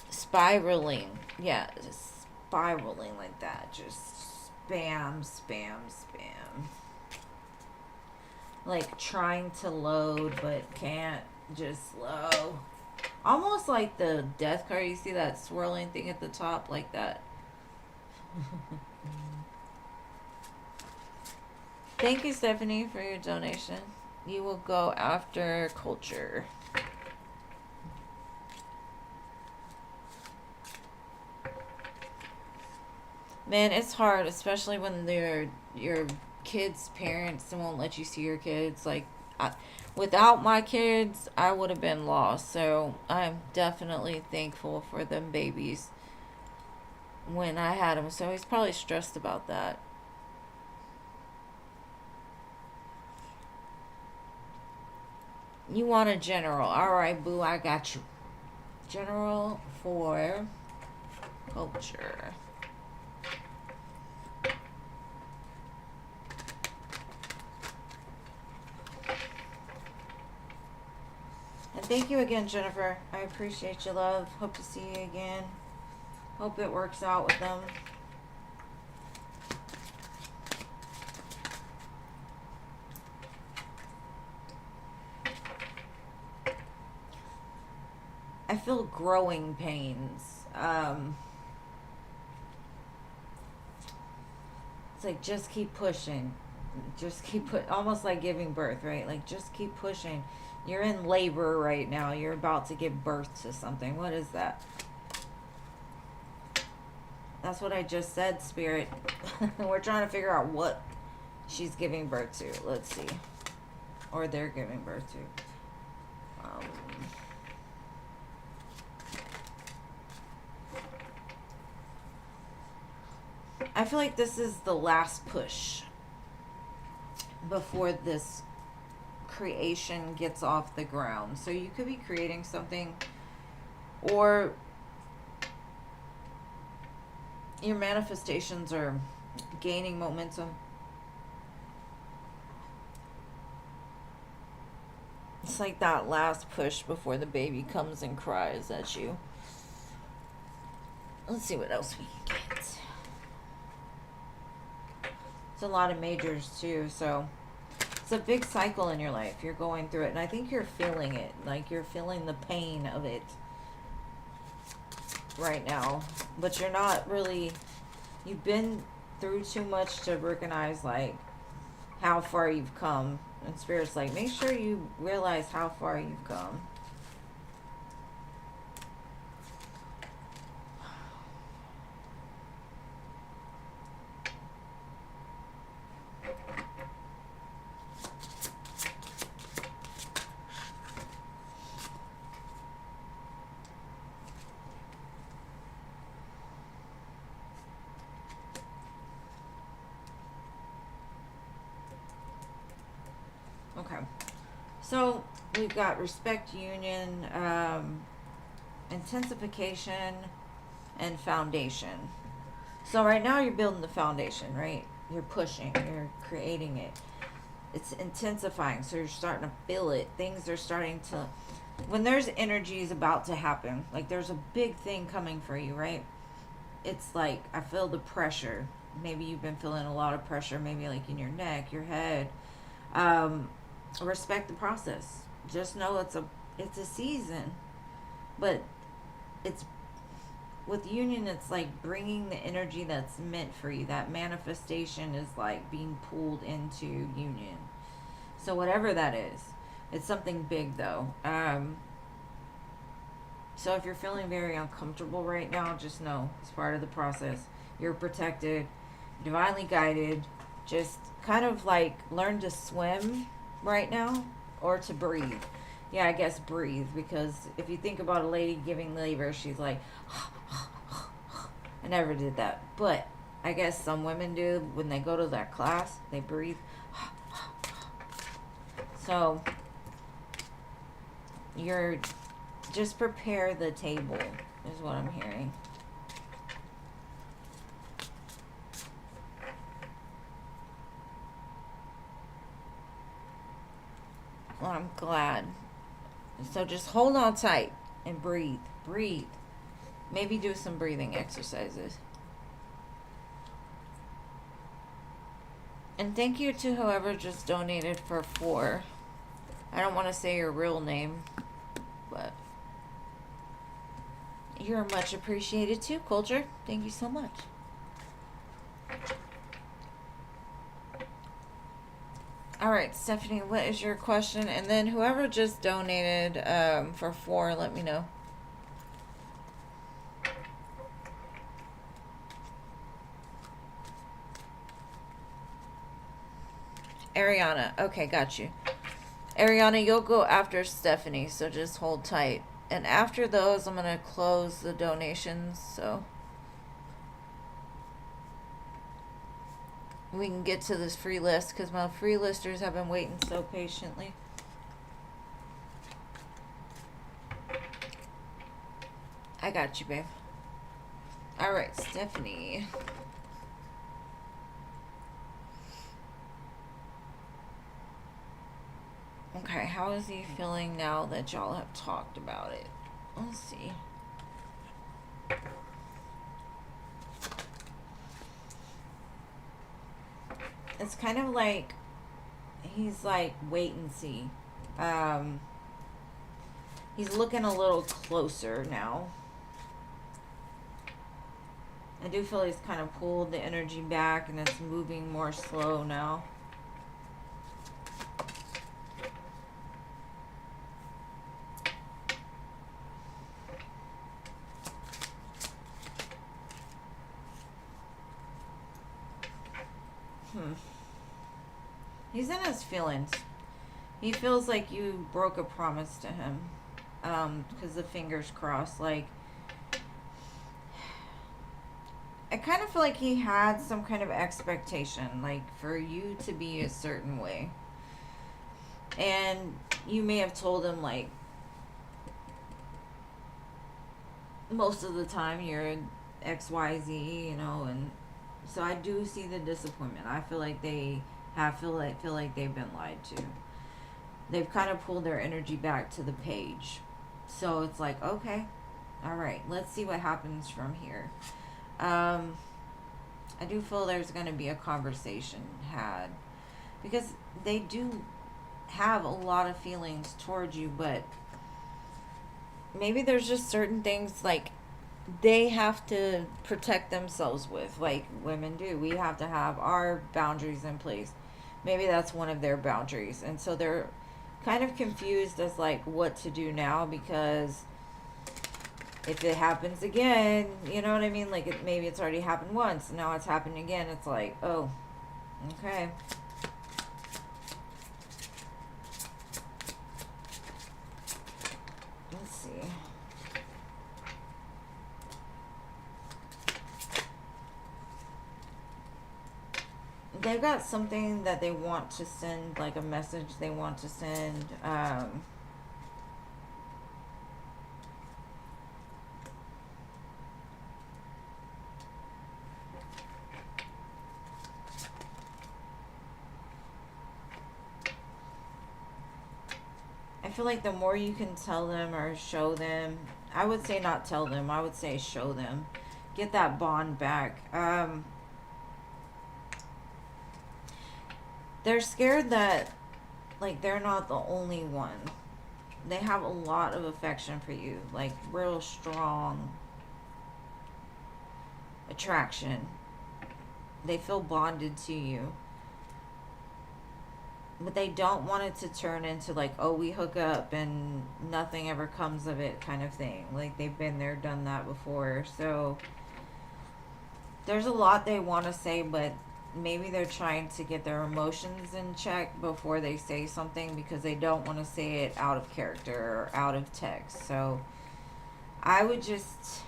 Spiraling. Yeah, just spiraling like that. Just spam, spam, spam. Like trying to load but can't. Just slow. Almost like the death card. You see that swirling thing at the top? Like that. Thank you, Stephanie, for your donation. You will go after culture. Man, it's hard, especially when they're your kids' parents and won't let you see your kids. Like, without my kids, I would have been lost. So I'm definitely thankful for them babies when I had them. So he's probably stressed about that. You want a general. All right, boo, I got you. General for culture. And thank you again, Jennifer. I appreciate your love. Hope to see you again. Hope it works out with them. I feel growing pains. It's like just keep pushing. Just keep almost like giving birth, right? Like just keep pushing. You're in labor right now. You're about to give birth to something. What is that? That's what I just said, Spirit. We're trying to figure out what she's giving birth to. Let's see. Or they're giving birth to. I feel like this is the last push before this creation gets off the ground. So you could be creating something, or your manifestations are gaining momentum. It's like that last push before the baby comes and cries at you. Let's see what else we can get. It's a lot of majors too, so it's a big cycle in your life. You're going through it, and I think you're feeling it. Like you're feeling the pain of it right now, but you're not really, you've been through too much to recognize like how far you've come. And Spirit's like, make sure you realize how far you've come. Okay, so we've got respect, union, intensification, and foundation. So right now you're building the foundation, right? You're pushing, you're creating it. It's intensifying, so you're starting to feel it. Things are starting to, when there's energies about to happen, like there's a big thing coming for you, right? It's like, I feel the pressure. Maybe you've been feeling a lot of pressure, maybe like in your neck, your head. Respect the process. Just know it's a season, but it's with union. It's like bringing the energy that's meant for you. That manifestation is like being pulled into union. So whatever that is, it's something big though. So if you're feeling very uncomfortable right now, just know it's part of the process. You're protected, divinely guided. Just kind of like learn to swim right now, or to breathe. Yeah, I guess breathe, because if you think about a lady giving labor, she's like, I never did that, but I guess some women do when they go to that class. They breathe. So you're just prepare the table is what I'm hearing. Well, I'm glad. So just hold on tight and breathe. Breathe. Maybe do some breathing exercises. And thank you to whoever just donated for 4. I don't want to say your real name, but you're much appreciated too, Culture. Thank you so much. All right, Stephanie, what is your question? And then whoever just donated for 4, let me know. Ariana. Okay, got you. Ariana, you'll go after Stephanie, so just hold tight. And after those, I'm going to close the donations, so we can get to this free list, because my free listers have been waiting so patiently. I got you, babe. All right, Stephanie. Okay, how is he feeling now that y'all have talked about it? Let's see. It's kind of like he's like wait and see. He's looking a little closer now. I do feel he's kind of pulled the energy back and it's moving more slow now. He's in his feelings. He feels like you broke a promise to him. Because the fingers crossed. Like, I kind of feel like he had some kind of expectation, like, for you to be a certain way. And you may have told him, like, most of the time you're XYZ, you know, and so I do see the disappointment. I feel like they feel like they've been lied to. They've kind of pulled their energy back to the page. So it's like, okay, all right, let's see what happens from here. I do feel there's going to be a conversation had, because they do have a lot of feelings towards you, but maybe there's just certain things like they have to protect themselves with, like women do. We have to have our boundaries in place. Maybe that's one of their boundaries, and so they're kind of confused as like what to do now, because if it happens again, you know what I mean, like maybe it's already happened once, now it's happening again. It's like, oh, okay. Let's see. They've got something that they want to send, like a message they want to send. I feel like the more you can tell them or show them, I would say not tell them, I would say show them. Get that bond back. They're scared that, like, they're not the only one. They have a lot of affection for you, like real strong attraction. They feel bonded to you. But they don't want it to turn into like, oh, we hook up and nothing ever comes of it kind of thing. Like, they've been there, done that before. So there's a lot they want to say, but maybe they're trying to get their emotions in check before they say something, because they don't want to say it out of character or out of text. So I would just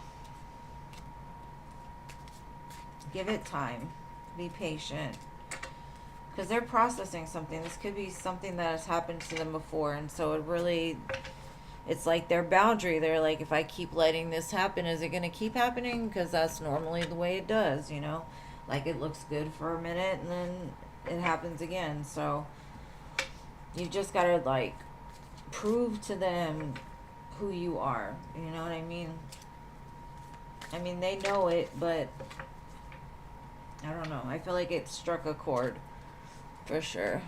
Give it time. Be patient. Because they're processing something. This could be something that has happened to them before. And so it really, it's like their boundary. They're like, if I keep letting this happen, is it going to keep happening? Because that's normally the way it does, you know? Like it looks good for a minute and then it happens again. So you just got to like prove to them who you are. You know what I mean? I mean, they know it, but I don't know. I feel like it struck a chord for sure.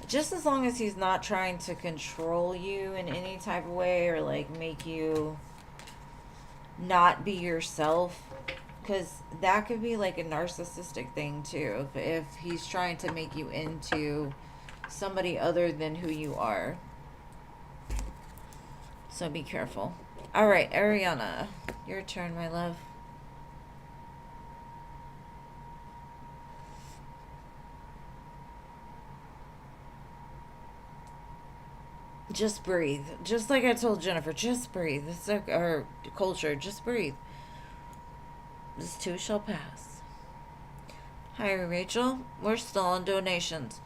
Just as long as he's not trying to control you in any type of way or like make you not be yourself, because that could be like a narcissistic thing too, if he's trying to make you into somebody other than who you are. So be careful. All right, Ariana, your turn, my love. Just breathe. Just like I told Jennifer, just breathe. It's like our culture, just breathe. This too shall pass. Hi, Rachel. We're still on donations,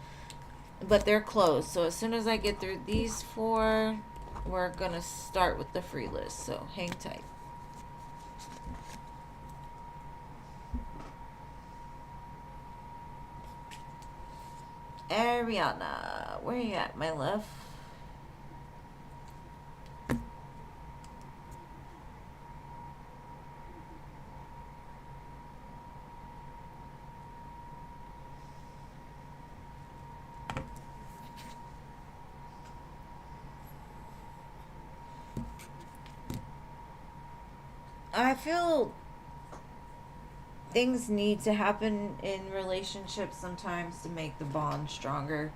but they're closed. So as soon as I get through these 4, we're going to start with the free list. So hang tight. Ariana, where you at, my love? I feel things need to happen in relationships sometimes to make the bond stronger.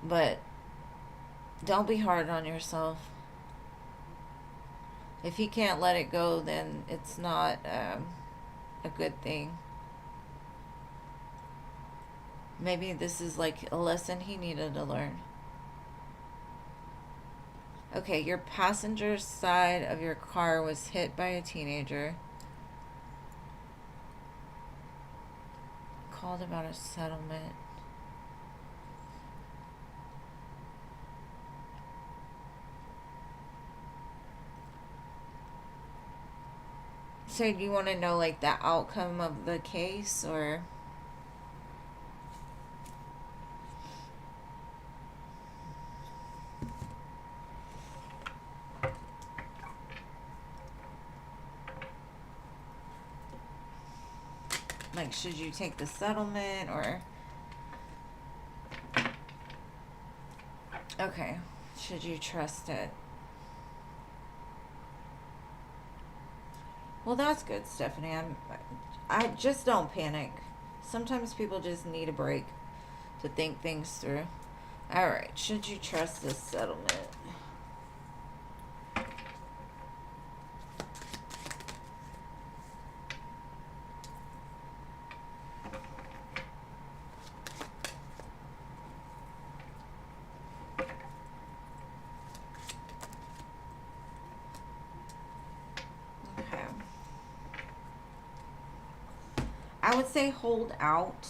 But don't be hard on yourself. If he can't let it go, then it's not a good thing. Maybe this is like a lesson he needed to learn. Okay, your passenger side of your car was hit by a teenager. Called about a settlement. So do you want to know like the outcome of the case, or? Like, should you take the settlement, or? Okay. Should you trust it? Well, that's good, Stephanie. I just don't panic. Sometimes people just need a break to think things through. All right. Should you trust this settlement? I would say hold out.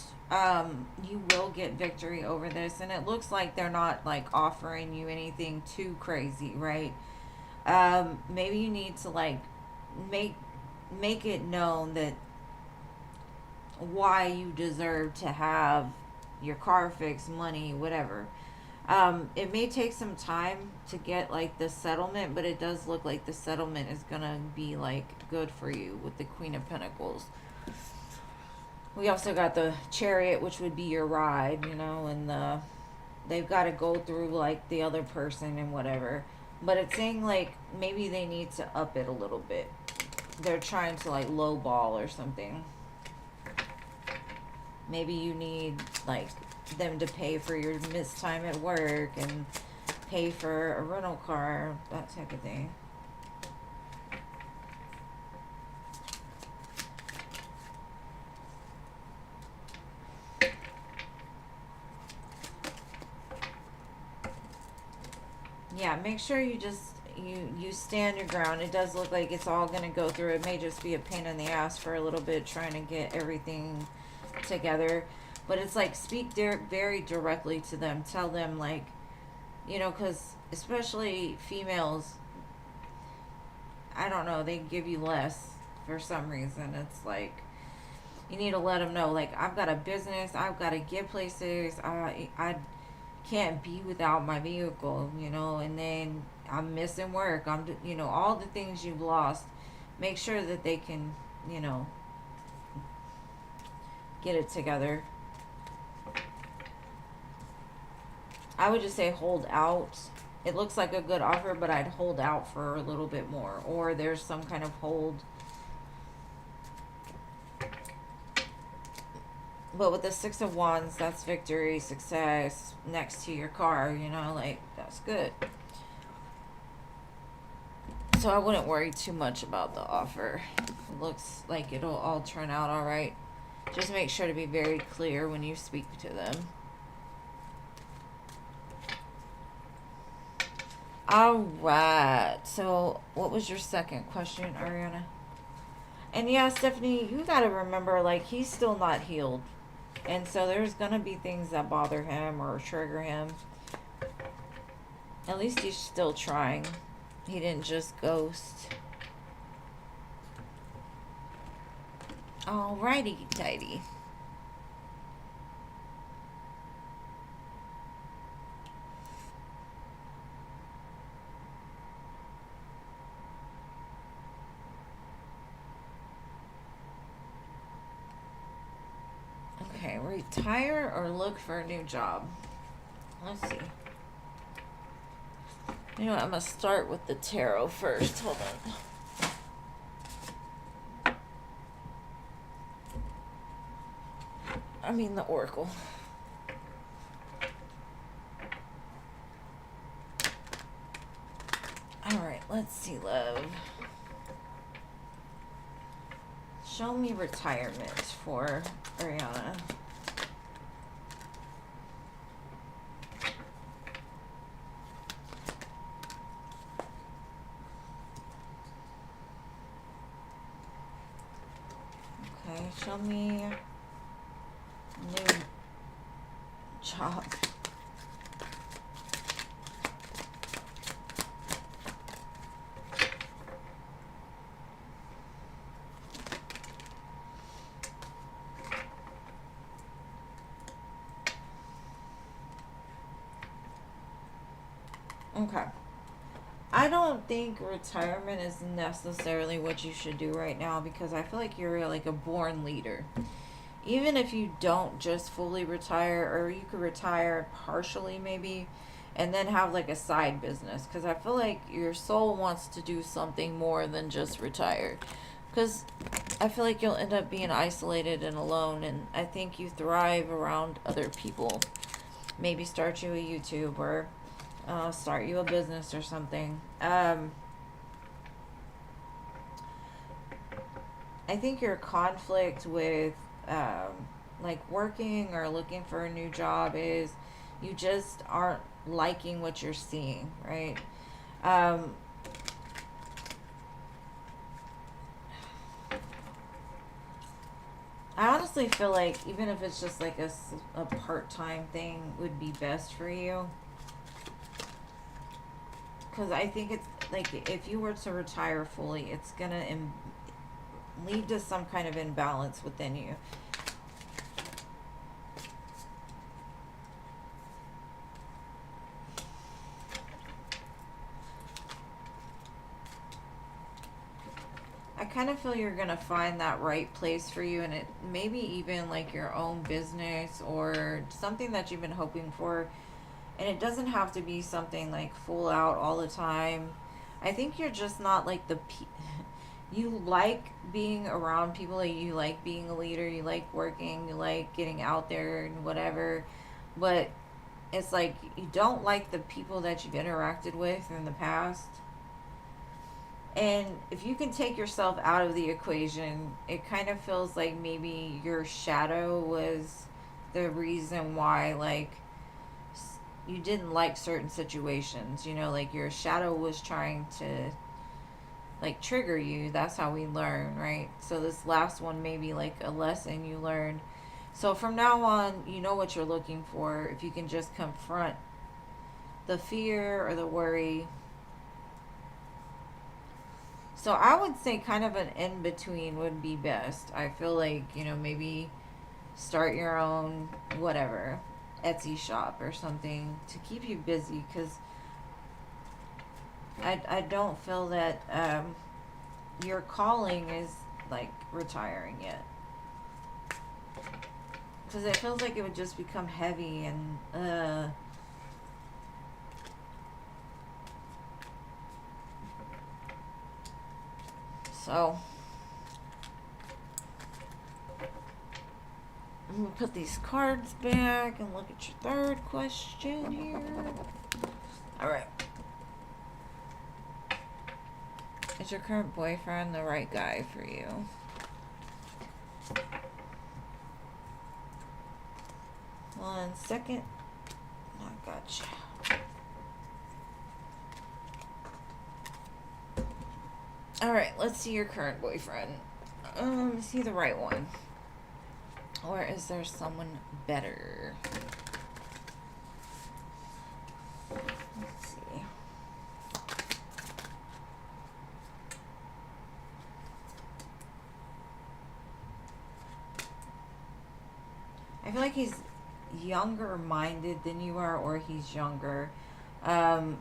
You will get victory over this, and it looks like they're not like offering you anything too crazy, right? Maybe you need to like make it known that why you deserve to have your car fixed, money, whatever. It may take some time to get like the settlement, but it does look like the settlement is gonna be like good for you with the Queen of Pentacles. We also got the Chariot, which would be your ride, you know, and they've got to go through like the other person and whatever. But it's saying like maybe they need to up it a little bit. They're trying to like lowball or something. Maybe you need like them to pay for your missed time at work and pay for a rental car, that type of thing. Yeah, make sure you just, you stand your ground. It does look like it's all going to go through. It may just be a pain in the ass for a little bit trying to get everything together, but it's like speak very directly to them. Tell them, like, you know, because especially females, I don't know, they give you less for some reason. It's like you need to let them know, like, I've got a business, I've got to get places, I can't be without my vehicle, you know, and then I'm missing work, you know, all the things you've lost. Make sure that they can, you know, get it together. I would just say hold out. It looks like a good offer, but I'd hold out for a little bit more, or there's some kind of hold. But with the Six of Wands, that's victory, success, next to your car, you know, like, that's good. So I wouldn't worry too much about the offer. It looks like it'll all turn out all right. Just make sure to be very clear when you speak to them. All right. So what was your second question, Ariana? And yeah, Stephanie, you got to remember, like, he's still not healed. And so there's going to be things that bother him or trigger him. At least he's still trying. He didn't just ghost. Alrighty, tidy. Okay, retire or look for a new job. Let's see. You know what, I'm going to start with the tarot first. Hold on. I mean the oracle. Alright, let's see, love. Show me retirement for Ariana. Okay, show me new job. Okay. I don't think retirement is necessarily what you should do right now, because I feel like you're like a born leader. Even if you don't just fully retire, or you could retire partially maybe, and then have like a side business, because I feel like your soul wants to do something more than just retire. Because I feel like you'll end up being isolated and alone, and I think you thrive around other people. Maybe start you a YouTube, or start you a business or something. I think your conflict with like working or looking for a new job is you just aren't liking what you're seeing, right? I honestly feel like even if it's just like a part-time thing would be best for you. Because I think it's like if you were to retire fully, it's going to lead to some kind of imbalance within you. I kind of feel you're going to find that right place for you, and it maybe even like your own business or something that you've been hoping for. And it doesn't have to be something like full out all the time. I think you're just not like you like being around people, you like being a leader, you like working, you like getting out there and whatever. But it's like you don't like the people that you've interacted with in the past. And if you can take yourself out of the equation, it kind of feels like maybe your shadow was the reason why, like, you didn't like certain situations, you know, like your shadow was trying to like trigger you. That's how we learn, right? So this last one may be like a lesson you learned. So from now on, you know what you're looking for. If you can just confront the fear or the worry. So I would say kind of an in between would be best. I feel like, you know, maybe start your own whatever Etsy shop or something to keep you busy, because I don't feel that your calling is like retiring yet, because it feels like it would just become heavy and so I'm gonna put these cards back and look at your third question here. All right. Is your current boyfriend the right guy for you? One second. I gotcha. All right, let's see your current boyfriend. Is he the right one? Or is there someone better? Let's see. I feel like he's younger minded than you are, or he's younger. I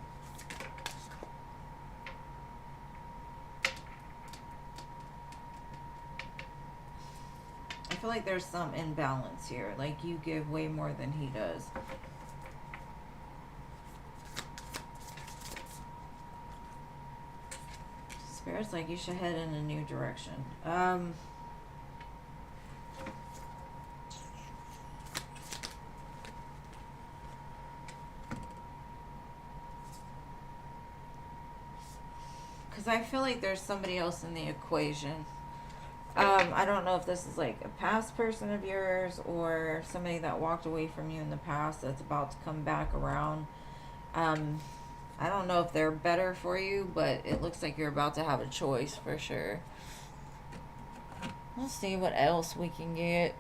feel like there's some imbalance here. Like you give way more than he does. Spirit's like you should head in a new direction. Because I feel like there's somebody else in the equation. I don't know if this is like a past person of yours or somebody that walked away from you in the past that's about to come back around. I don't know if they're better for you, but it looks like you're about to have a choice for sure. Let's see what else we can get.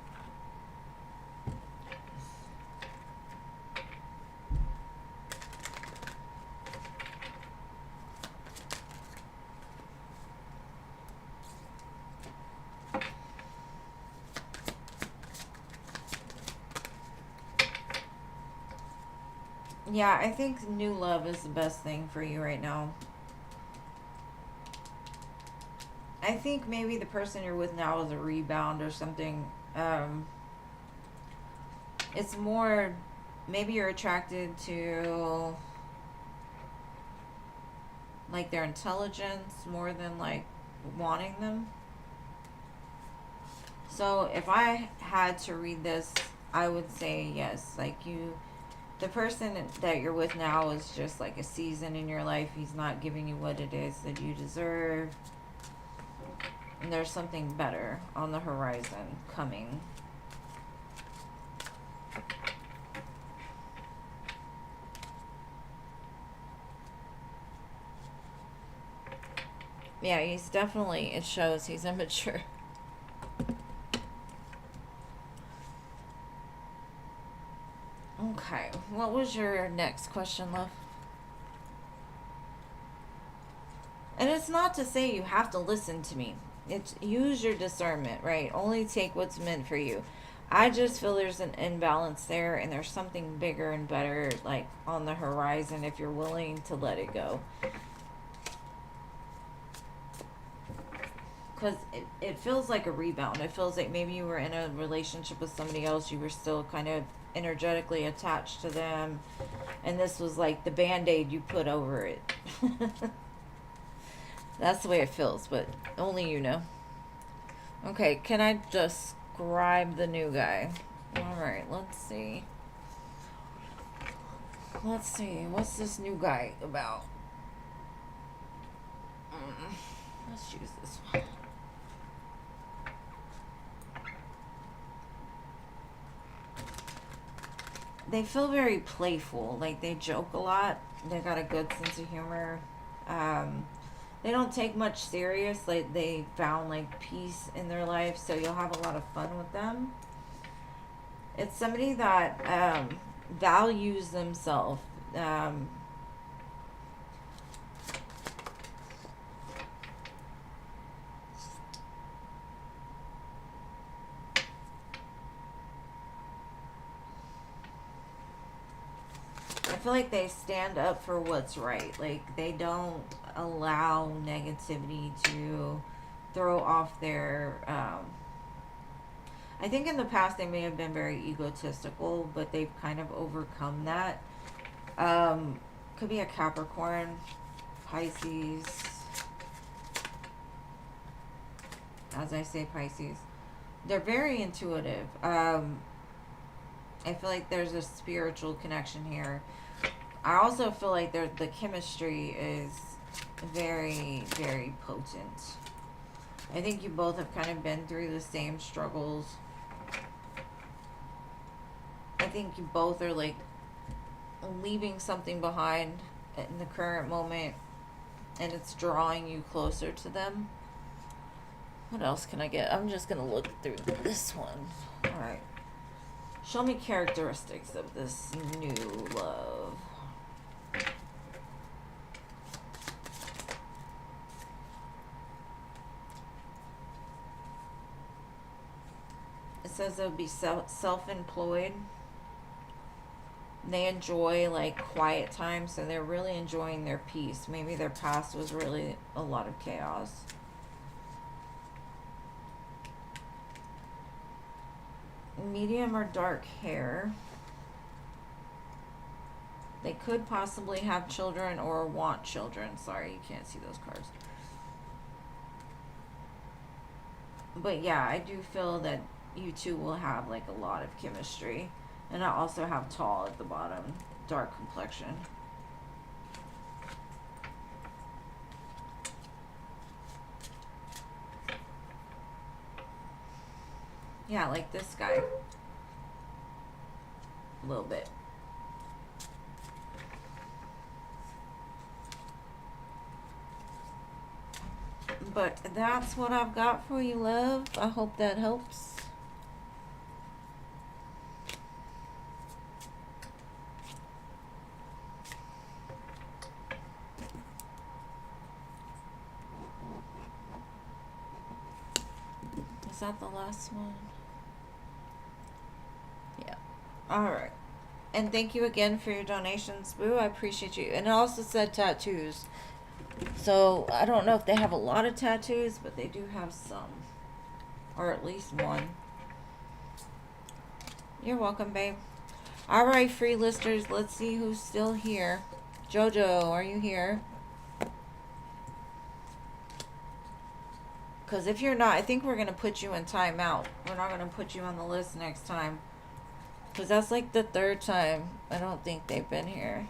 Yeah, I think new love is the best thing for you right now. I think maybe the person you're with now is a rebound or something. It's more, maybe you're attracted to like their intelligence more than like wanting them. So if I had to read this, I would say yes. Like the person that you're with now is just like a season in your life. He's not giving you what it is that you deserve. And there's something better on the horizon coming. Yeah, he's definitely, it shows he's immature. Okay, what was your next question, love? And it's not to say you have to listen to me. It's use your discernment, right? Only take what's meant for you. I just feel there's an imbalance there, and there's something bigger and better like on the horizon if you're willing to let it go. Because it feels like a rebound. It feels like maybe you were in a relationship with somebody else. You were still kind of energetically attached to them. And this was like the Band-Aid you put over it. That's the way it feels, but only you know. Okay, can I describe the new guy? Alright, let's see. Let's see. What's this new guy about? Let's use this one. they feel very playful. Like they joke a lot. They got a good sense of humor. Um, they don't take much serious. Like they found like peace in their life, so you'll have a lot of fun with them. It's somebody that values themselves. Um, I feel like they stand up for what's right. Like they don't allow negativity to throw off their. I think in the past they may have been very egotistical, but they've kind of overcome that. Could be a Capricorn, Pisces. As I say, Pisces. They're very intuitive. I feel like there's a spiritual connection here. I also feel like the chemistry is very, very potent. I think you both have kind of been through the same struggles. I think you both are like leaving something behind in the current moment, and it's drawing you closer to them. What else can I get? I'm just gonna look through this one. All right. Show me characteristics of this new love. It says they'll be self-employed. They enjoy like quiet time, so they're really enjoying their peace. Maybe their past was really a lot of chaos. Medium or dark hair. They could possibly have children or want children. Sorry, you can't see those cards. But yeah, I do feel that you two will have like a lot of chemistry. And I also have tall at the bottom, dark complexion. Yeah, like this guy. A little bit. But that's what I've got for you, love. I hope that helps. Is that the last one? Yeah. All right. And thank you again for your donations, Boo. I appreciate you. And it also said tattoos. So I don't know if they have a lot of tattoos, but they do have some. Or at least one. You're welcome, babe. All right, free listers. Let's see who's still here. Jojo, are you here? Because if you're not, I think we're going to put you in timeout. We're not going to put you on the list next time. Because that's like the third time. I don't think they've been here.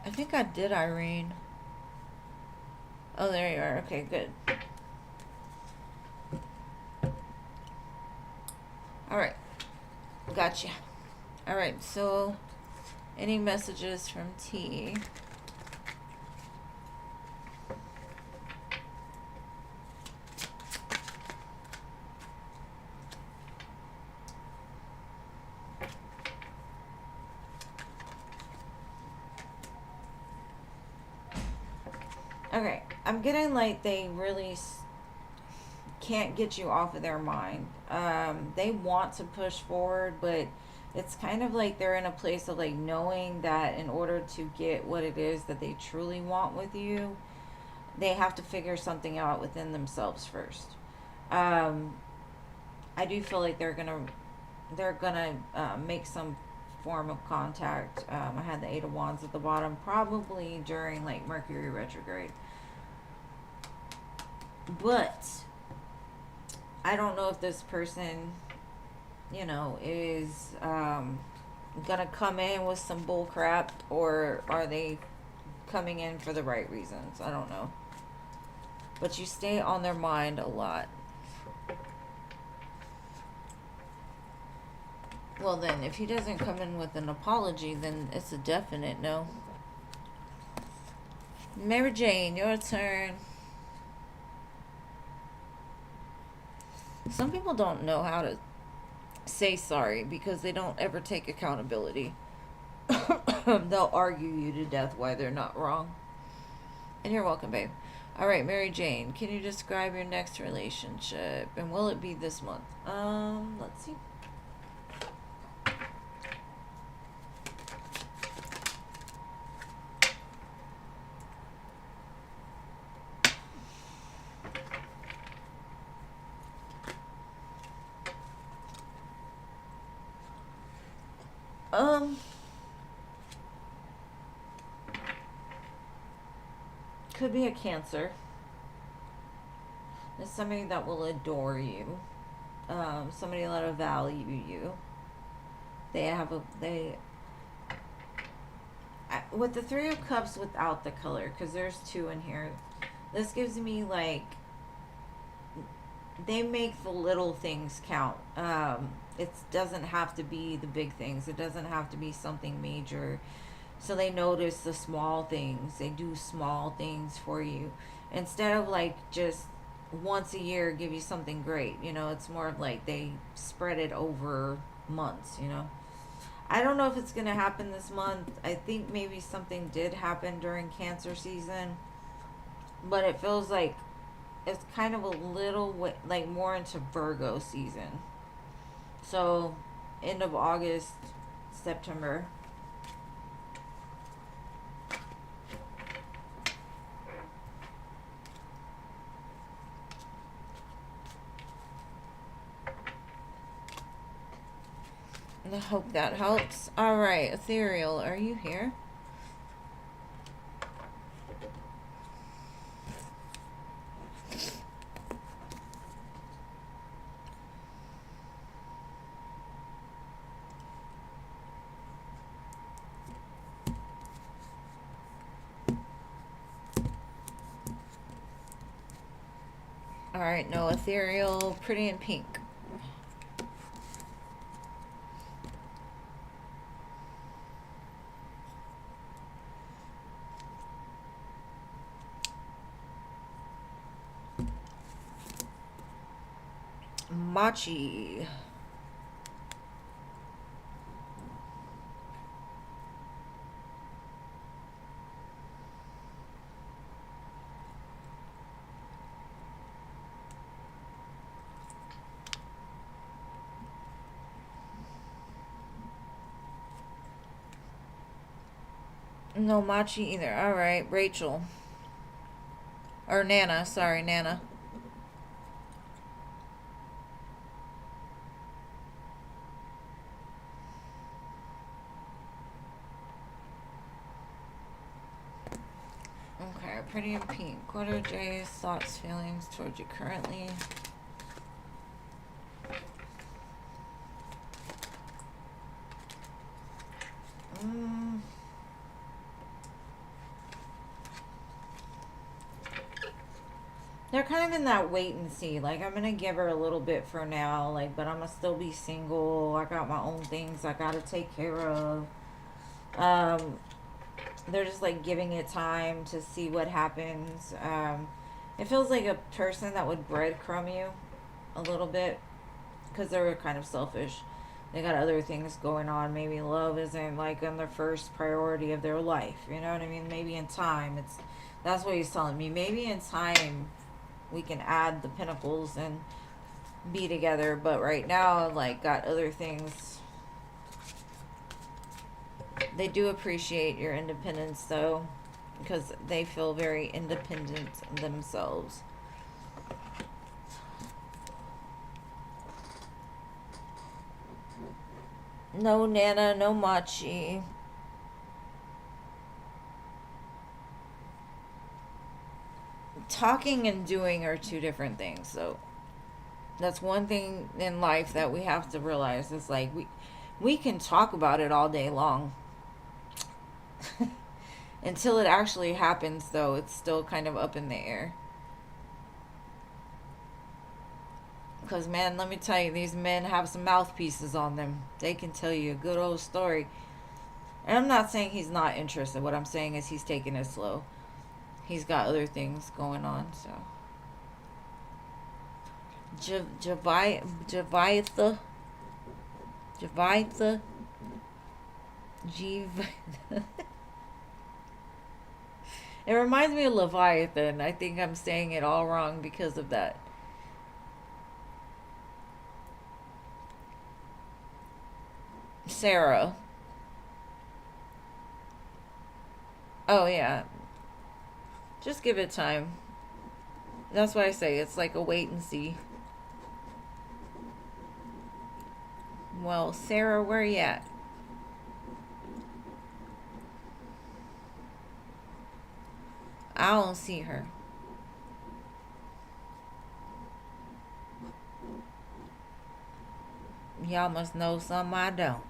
I think I did Irene. Oh, there you are. Okay, good. Alright. Gotcha. Alright, so any messages from T? Okay, I'm getting like they really can't get you off of their mind. They want to push forward, but it's kind of like they're in a place of like knowing that in order to get what it is that they truly want with you, they have to figure something out within themselves first. I do feel like they're gonna make some form of contact. I had the Eight of Wands at the bottom, probably during like Mercury retrograde. But I don't know if this person, you know, is gonna come in with some bull crap, or are they coming in for the right reasons? I don't know. but you stay on their mind a lot. Well then, if he doesn't come in with an apology, then it's a definite no. Mary Jane, your turn. Some people don't know how to say sorry because they don't ever take accountability. They'll argue you to death why they're not wrong. And you're welcome, babe. All right, Mary Jane, can you describe your next relationship? And will it be this month? Let's see. Could be a Cancer. It's somebody that will adore you. Somebody that'll value you. With the Three of Cups without the color, because there's two in here. This gives me like, they make the little things count. It doesn't have to be the big things. It doesn't have to be something major. So they notice the small things. They do small things for you. Instead of like just once a year give you something great. You know, it's more of like they spread it over months, you know. I don't know if it's going to happen this month. I think maybe something did happen during Cancer season. But it feels like it's kind of a little like more into Virgo season. So end of August, September. I hope that helps. All right, Ethereal, are you here? All right, no, Ethereal, Pretty in Pink. Machi. No Machi either. All right, Rachel. Or Nana, sorry, Nana. Okay, Pretty in Pink. What are Jay's thoughts, feelings towards you currently? They're kind of in that wait and see. Like, I'm gonna give her a little bit for now, like, but I'm gonna still be single. I got my own things I gotta take care of. They're just like giving it time to see what happens. It feels like a person that would breadcrumb you a little bit because they're kind of selfish. They got other things going on. Maybe love isn't like on their first priority of their life. You know what I mean? Maybe in time, that's what he's telling me. Maybe in time we can add the pinnacles and be together, but right now, like, got other things. They do appreciate your independence though, because they feel very independent themselves. No Nana, no Machi. Talking and doing are two different things. So that's one thing in life that we have to realize. It's like we can talk about it all day long. Until it actually happens, though, it's still kind of up in the air. Because, man, let me tell you, these men have some mouthpieces on them. They can tell you a good old story. And I'm not saying he's not interested. What I'm saying is he's taking it slow. He's got other things going on, so. Javitha. It reminds me of Leviathan. I think I'm saying it all wrong because of that. Sarah. Oh, yeah. Just give it time. That's why I say it's like a wait and see. Well, Sarah, where you at? I don't see her. Y'all must know something I don't.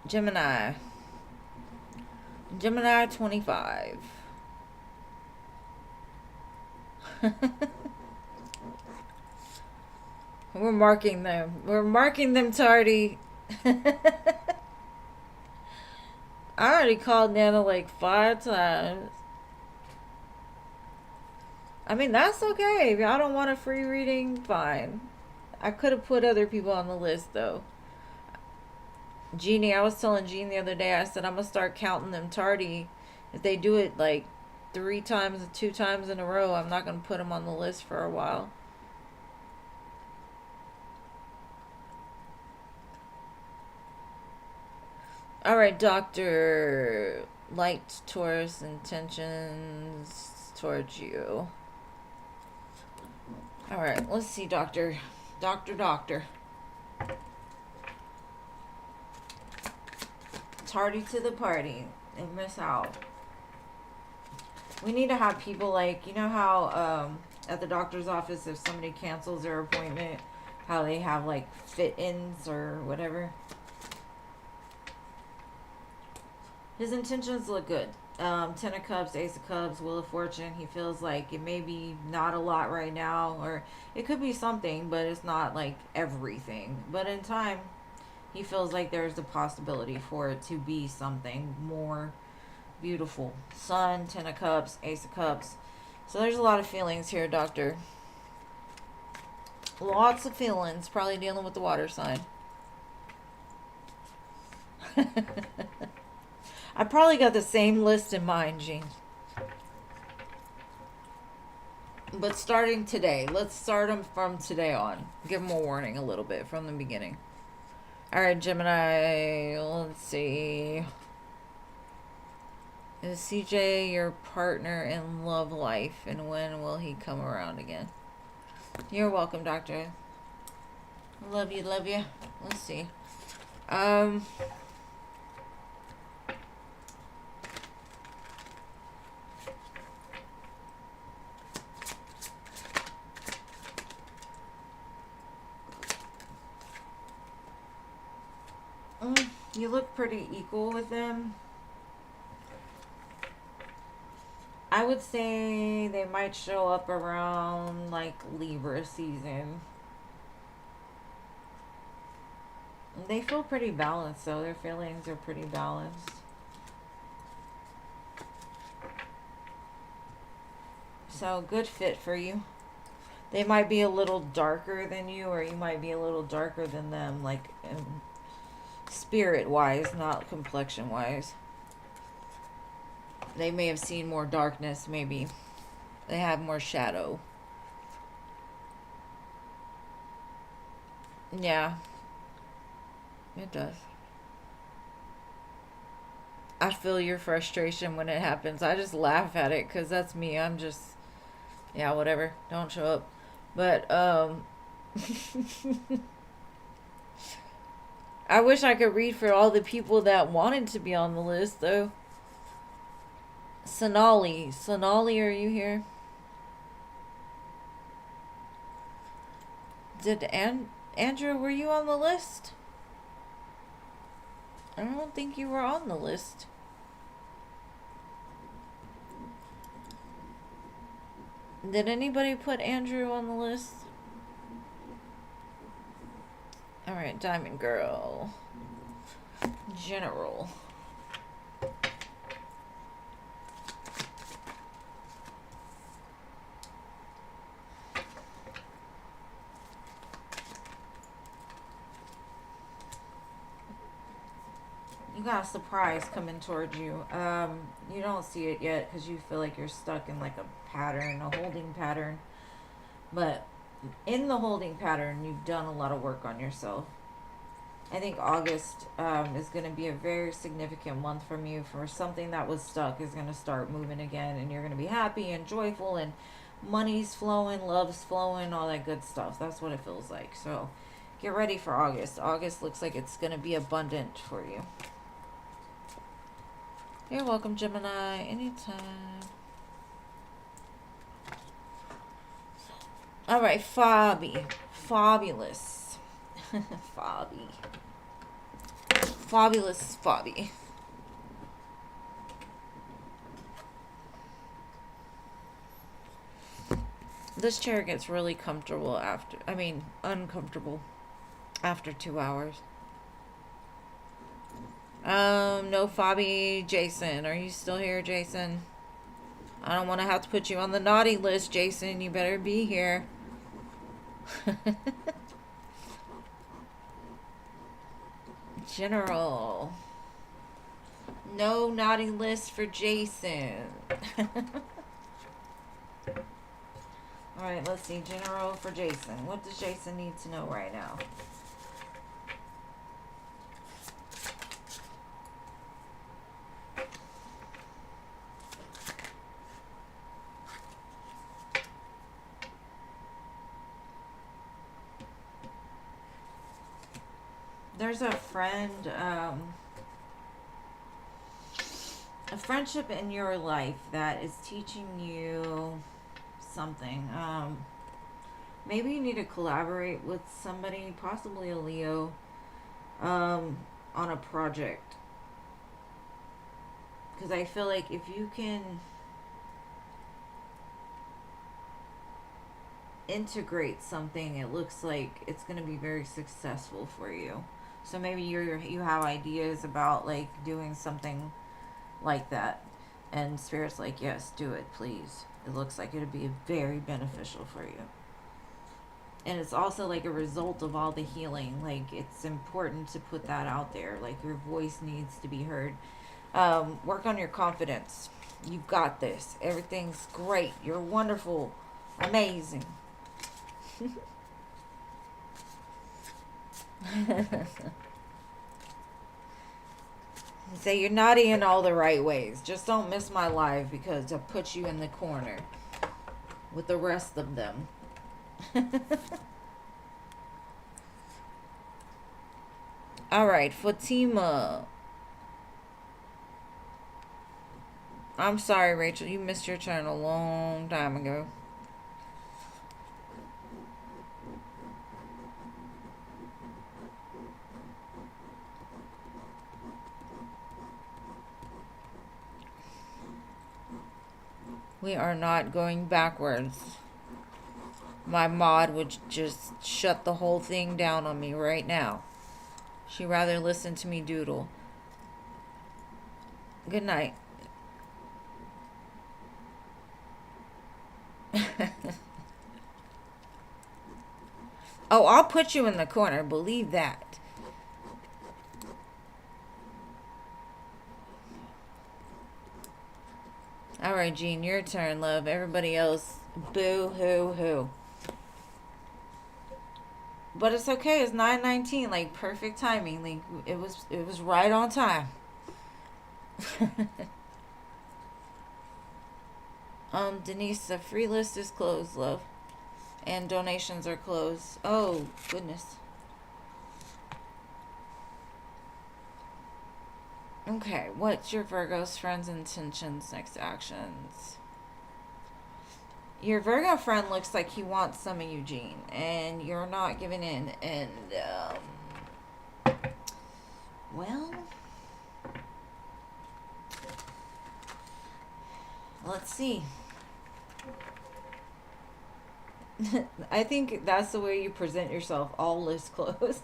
Gemini. Gemini 25. We're marking them. We're marking them tardy. I already called Nana like 5 times. I mean, that's okay. If y'all don't want a free reading, fine. I could have put other people on the list, though. Jeannie, I was telling Jean the other day, I said, I'm going to start counting them tardy. If they do it like 3 times, 2 times in a row, I'm not going to put them on the list for a while. All right, Doctor. Light Taurus intentions towards you. All right, let's see, Doctor. Doctor. Tardy to the party. They miss out. We need to have people like, you know how at the doctor's office, if somebody cancels their appointment, how they have like fit-ins or whatever. His intentions look good. 10 of Cups, Ace of Cups, Wheel of Fortune. He feels like it may be not a lot right now, or it could be something, but it's not like everything. But in time, he feels like there's the possibility for it to be something more beautiful. Sun, 10 of Cups, Ace of Cups. So there's a lot of feelings here, Doctor. Lots of feelings. Probably dealing with the water sign. I probably got the same list in mind, Jean. But starting today, let's start them from today on. Give them a warning a little bit from the beginning. All right, Gemini, let's see. Is CJ your partner in love life, and when will he come around again? You're welcome, Doctor. Love you. Let's see. You look pretty equal with them. I would say they might show up around like Libra season. They feel pretty balanced though. Their feelings are pretty balanced. So good fit for you. They might be a little darker than you, or you might be a little darker than them, like spirit wise, not complexion wise. They may have seen more darkness, maybe. They have more shadow. Yeah. It does. I feel your frustration when it happens. I just laugh at it because that's me. I'm just, yeah, whatever. Don't show up. But, I wish I could read for all the people that wanted to be on the list, though. Sonali, are you here? Did Andrew, were you on the list? I don't think you were on the list. Did anybody put Andrew on the list? Alright, Diamond Girl. General. You got a surprise coming towards you. You don't see it yet because you feel like you're stuck in like a pattern, a holding pattern. But in the holding pattern, you've done a lot of work on yourself. I think August is going to be a very significant month from you for something that was stuck is going to start moving again, and you're going to be happy and joyful, and money's flowing, love's flowing, all that good stuff. That's what it feels like. So get ready for August. August looks like it's going to be abundant for you. You're welcome, Gemini. Anytime. All right, Fabi. Fabulous. Fabi. Fabulous Fabi. This chair gets really comfortable after, uncomfortable after 2 hours. No Fabi. Jason, are you still here, Jason? I don't want to have to put you on the naughty list, Jason. You better be here. General. No naughty list for Jason. Alright, let's see. General for Jason. What does Jason need to know right now? There's a friend, a friendship in your life that is teaching you something. Maybe you need to collaborate with somebody, possibly a Leo, on a project. Because I feel like if you can integrate something, it looks like it's going to be very successful for you. So maybe you have ideas about like doing something like that, and Spirit's like, yes, do it, please. It looks like it'd be very beneficial for you. And it's also like a result of all the healing. Like, it's important to put that out there. Like, your voice needs to be heard. Work on your confidence. You've got this. Everything's great. You're wonderful. Amazing. Say you're naughty in all the right ways. Just don't miss my live because I'll put you in the corner with the rest of them. All right, Fatima. I'm sorry, Rachel. You missed your turn a long time ago. We are not going backwards. My mod would just shut the whole thing down on me right now. She'd rather listen to me doodle. Good night. Oh, I'll put you in the corner. Believe that. All right, Jean, your turn, love. Everybody else, boo-hoo-hoo. But it's okay. It's 9:19, like perfect timing. Like it was right on time. Denise, the free list is closed, love, and donations are closed. Oh goodness. Okay, what's your Virgo's friends' intentions, next actions? Your Virgo friend looks like he wants some of Eugene, and you're not giving in. And, well, let's see. I think that's the way you present yourself. All lists closed.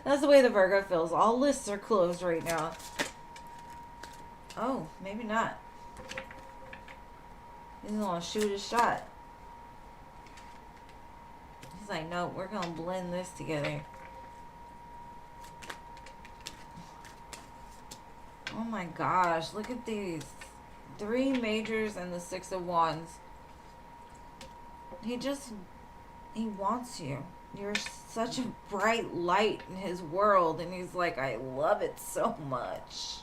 That's the way the Virgo feels. All lists are closed right now. Oh, maybe not. He's gonna shoot his shot. He's like, no, we're gonna blend this together. Oh my gosh, look at these. 3 majors and the 6 of wands. He wants you. You're such a bright light in his world, and he's like, I love it so much.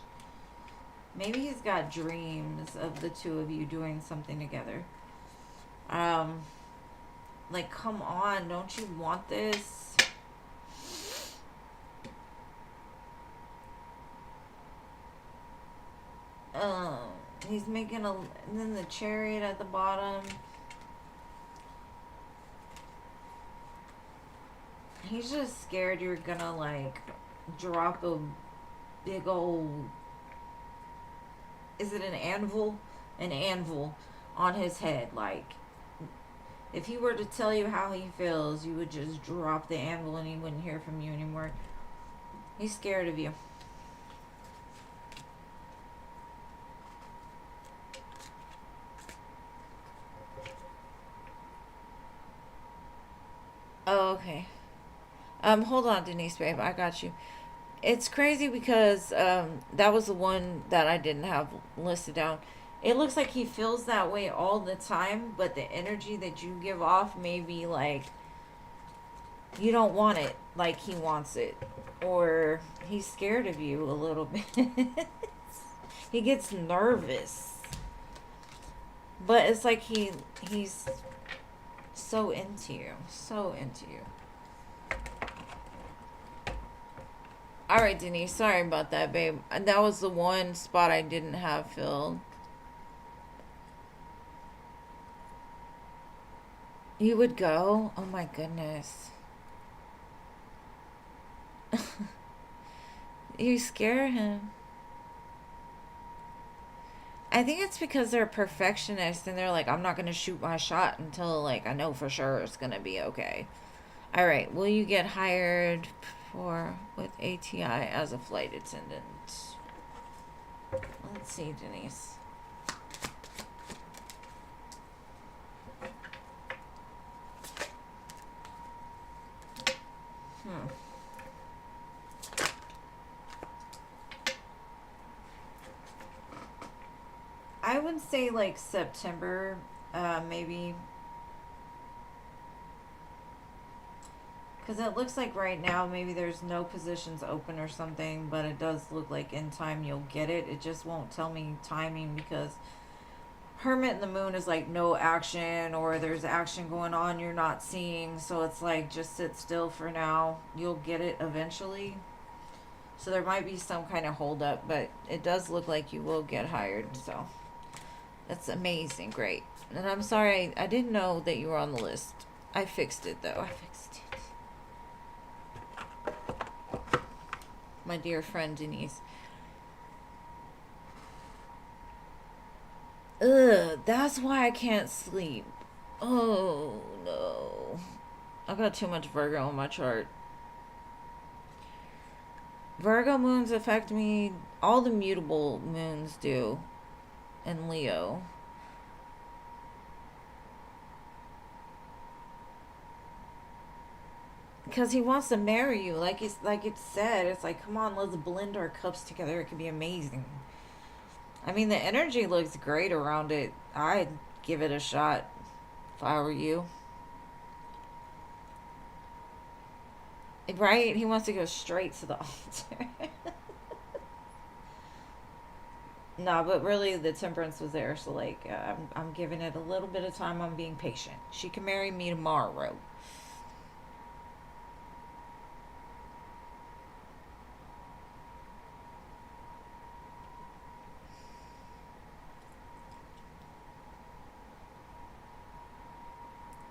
Maybe he's got dreams of the two of you doing something together. Like, come on, don't you want this? He's making and then the Chariot at the bottom. He's just scared you're gonna, like, drop a big old, is it an anvil? An anvil on his head. Like, if he were to tell you how he feels, you would just drop the anvil and he wouldn't hear from you anymore. He's scared of you. Oh, okay. Hold on, Denise, babe. I got you. It's crazy because that was the one that I didn't have listed down. It looks like he feels that way all the time, but the energy that you give off may be like you don't want it like he wants it, or he's scared of you a little bit. He gets nervous, but it's like he's so into you, so into you. All right, Denise. Sorry about that, babe. That was the one spot I didn't have filled. You would go? Oh my goodness. You scare him. I think it's because they're perfectionists and they're like, I'm not going to shoot my shot until, like, I know for sure it's going to be okay. All right. Will you get hired with ATI as a flight attendant? Let's see, Denise. I would say like September, maybe. Because it looks like right now maybe there's no positions open or something, but it does look like in time you'll get it. It just won't tell me timing because Hermit and the Moon is like no action, or there's action going on you're not seeing. So it's like just sit still for now. You'll get it eventually. So there might be some kind of hold up, but it does look like you will get hired. So that's amazing. Great. And I'm sorry, I didn't know that you were on the list. I fixed it though. I fixed it. My dear friend Denise. Ugh, that's why I can't sleep. Oh no. I've got too much Virgo on my chart. Virgo moons affect me. All the mutable moons do. And Leo. Because he wants to marry you. Like it said. It's like, come on, let's blend our cups together. It could be amazing. I mean, the energy looks great around it. I'd give it a shot if I were you. Right? He wants to go straight to the altar. No, but really the temperance was there. So, like, I'm giving it a little bit of time. I'm being patient. She can marry me tomorrow.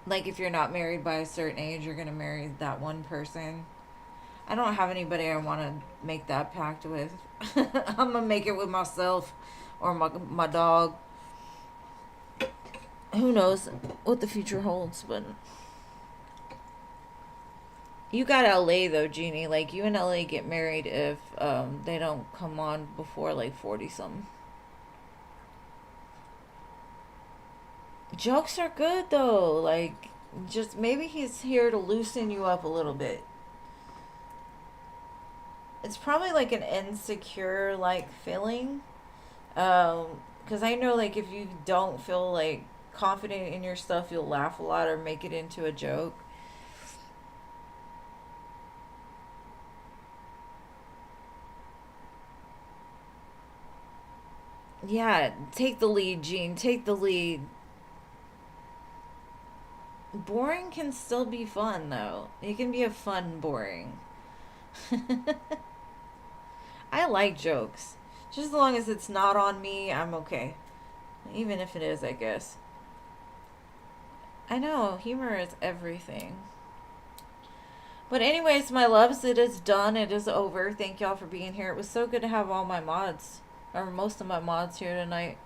Like if you're not married by a certain age, you're gonna marry that one person. I don't have anybody I want to make that pact with. I'm gonna make it with myself or my dog. Who knows what the future holds, but you got LA though, Jeannie. Like you and LA get married if they don't come on before like 40 something. Jokes are good though. Like just maybe he's here to loosen you up a little bit. It's probably like an insecure like feeling. Because I know like if you don't feel like confident in your stuff, you'll laugh a lot or make it into a joke. Yeah, take the lead, Gene. Take the lead. Boring can still be fun though. It can be a fun boring. I like jokes. Just as long as it's not on me, I'm okay. Even if it is, I guess. I know, humor is everything. But anyways, my loves, it is done. It is over. Thank y'all for being here. It was so good to have all my mods, or most of my mods here tonight.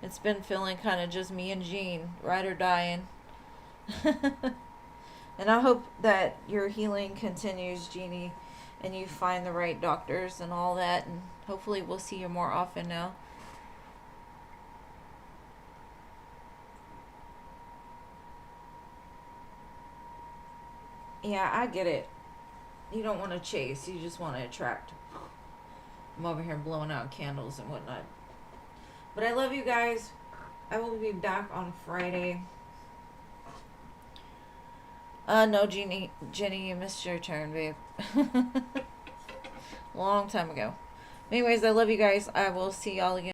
It's been feeling kind of just me and Jean, ride or dying. And I hope that your healing continues, Jeannie, and you find the right doctors and all that, and hopefully we'll see you more often now. Yeah, I get it. You don't want to chase, you just want to attract. I'm over here blowing out candles and whatnot. But I love you guys. I will be back on Friday. No, Jenny, you missed your turn, babe. Long time ago. Anyways, I love you guys. I will see y'all again.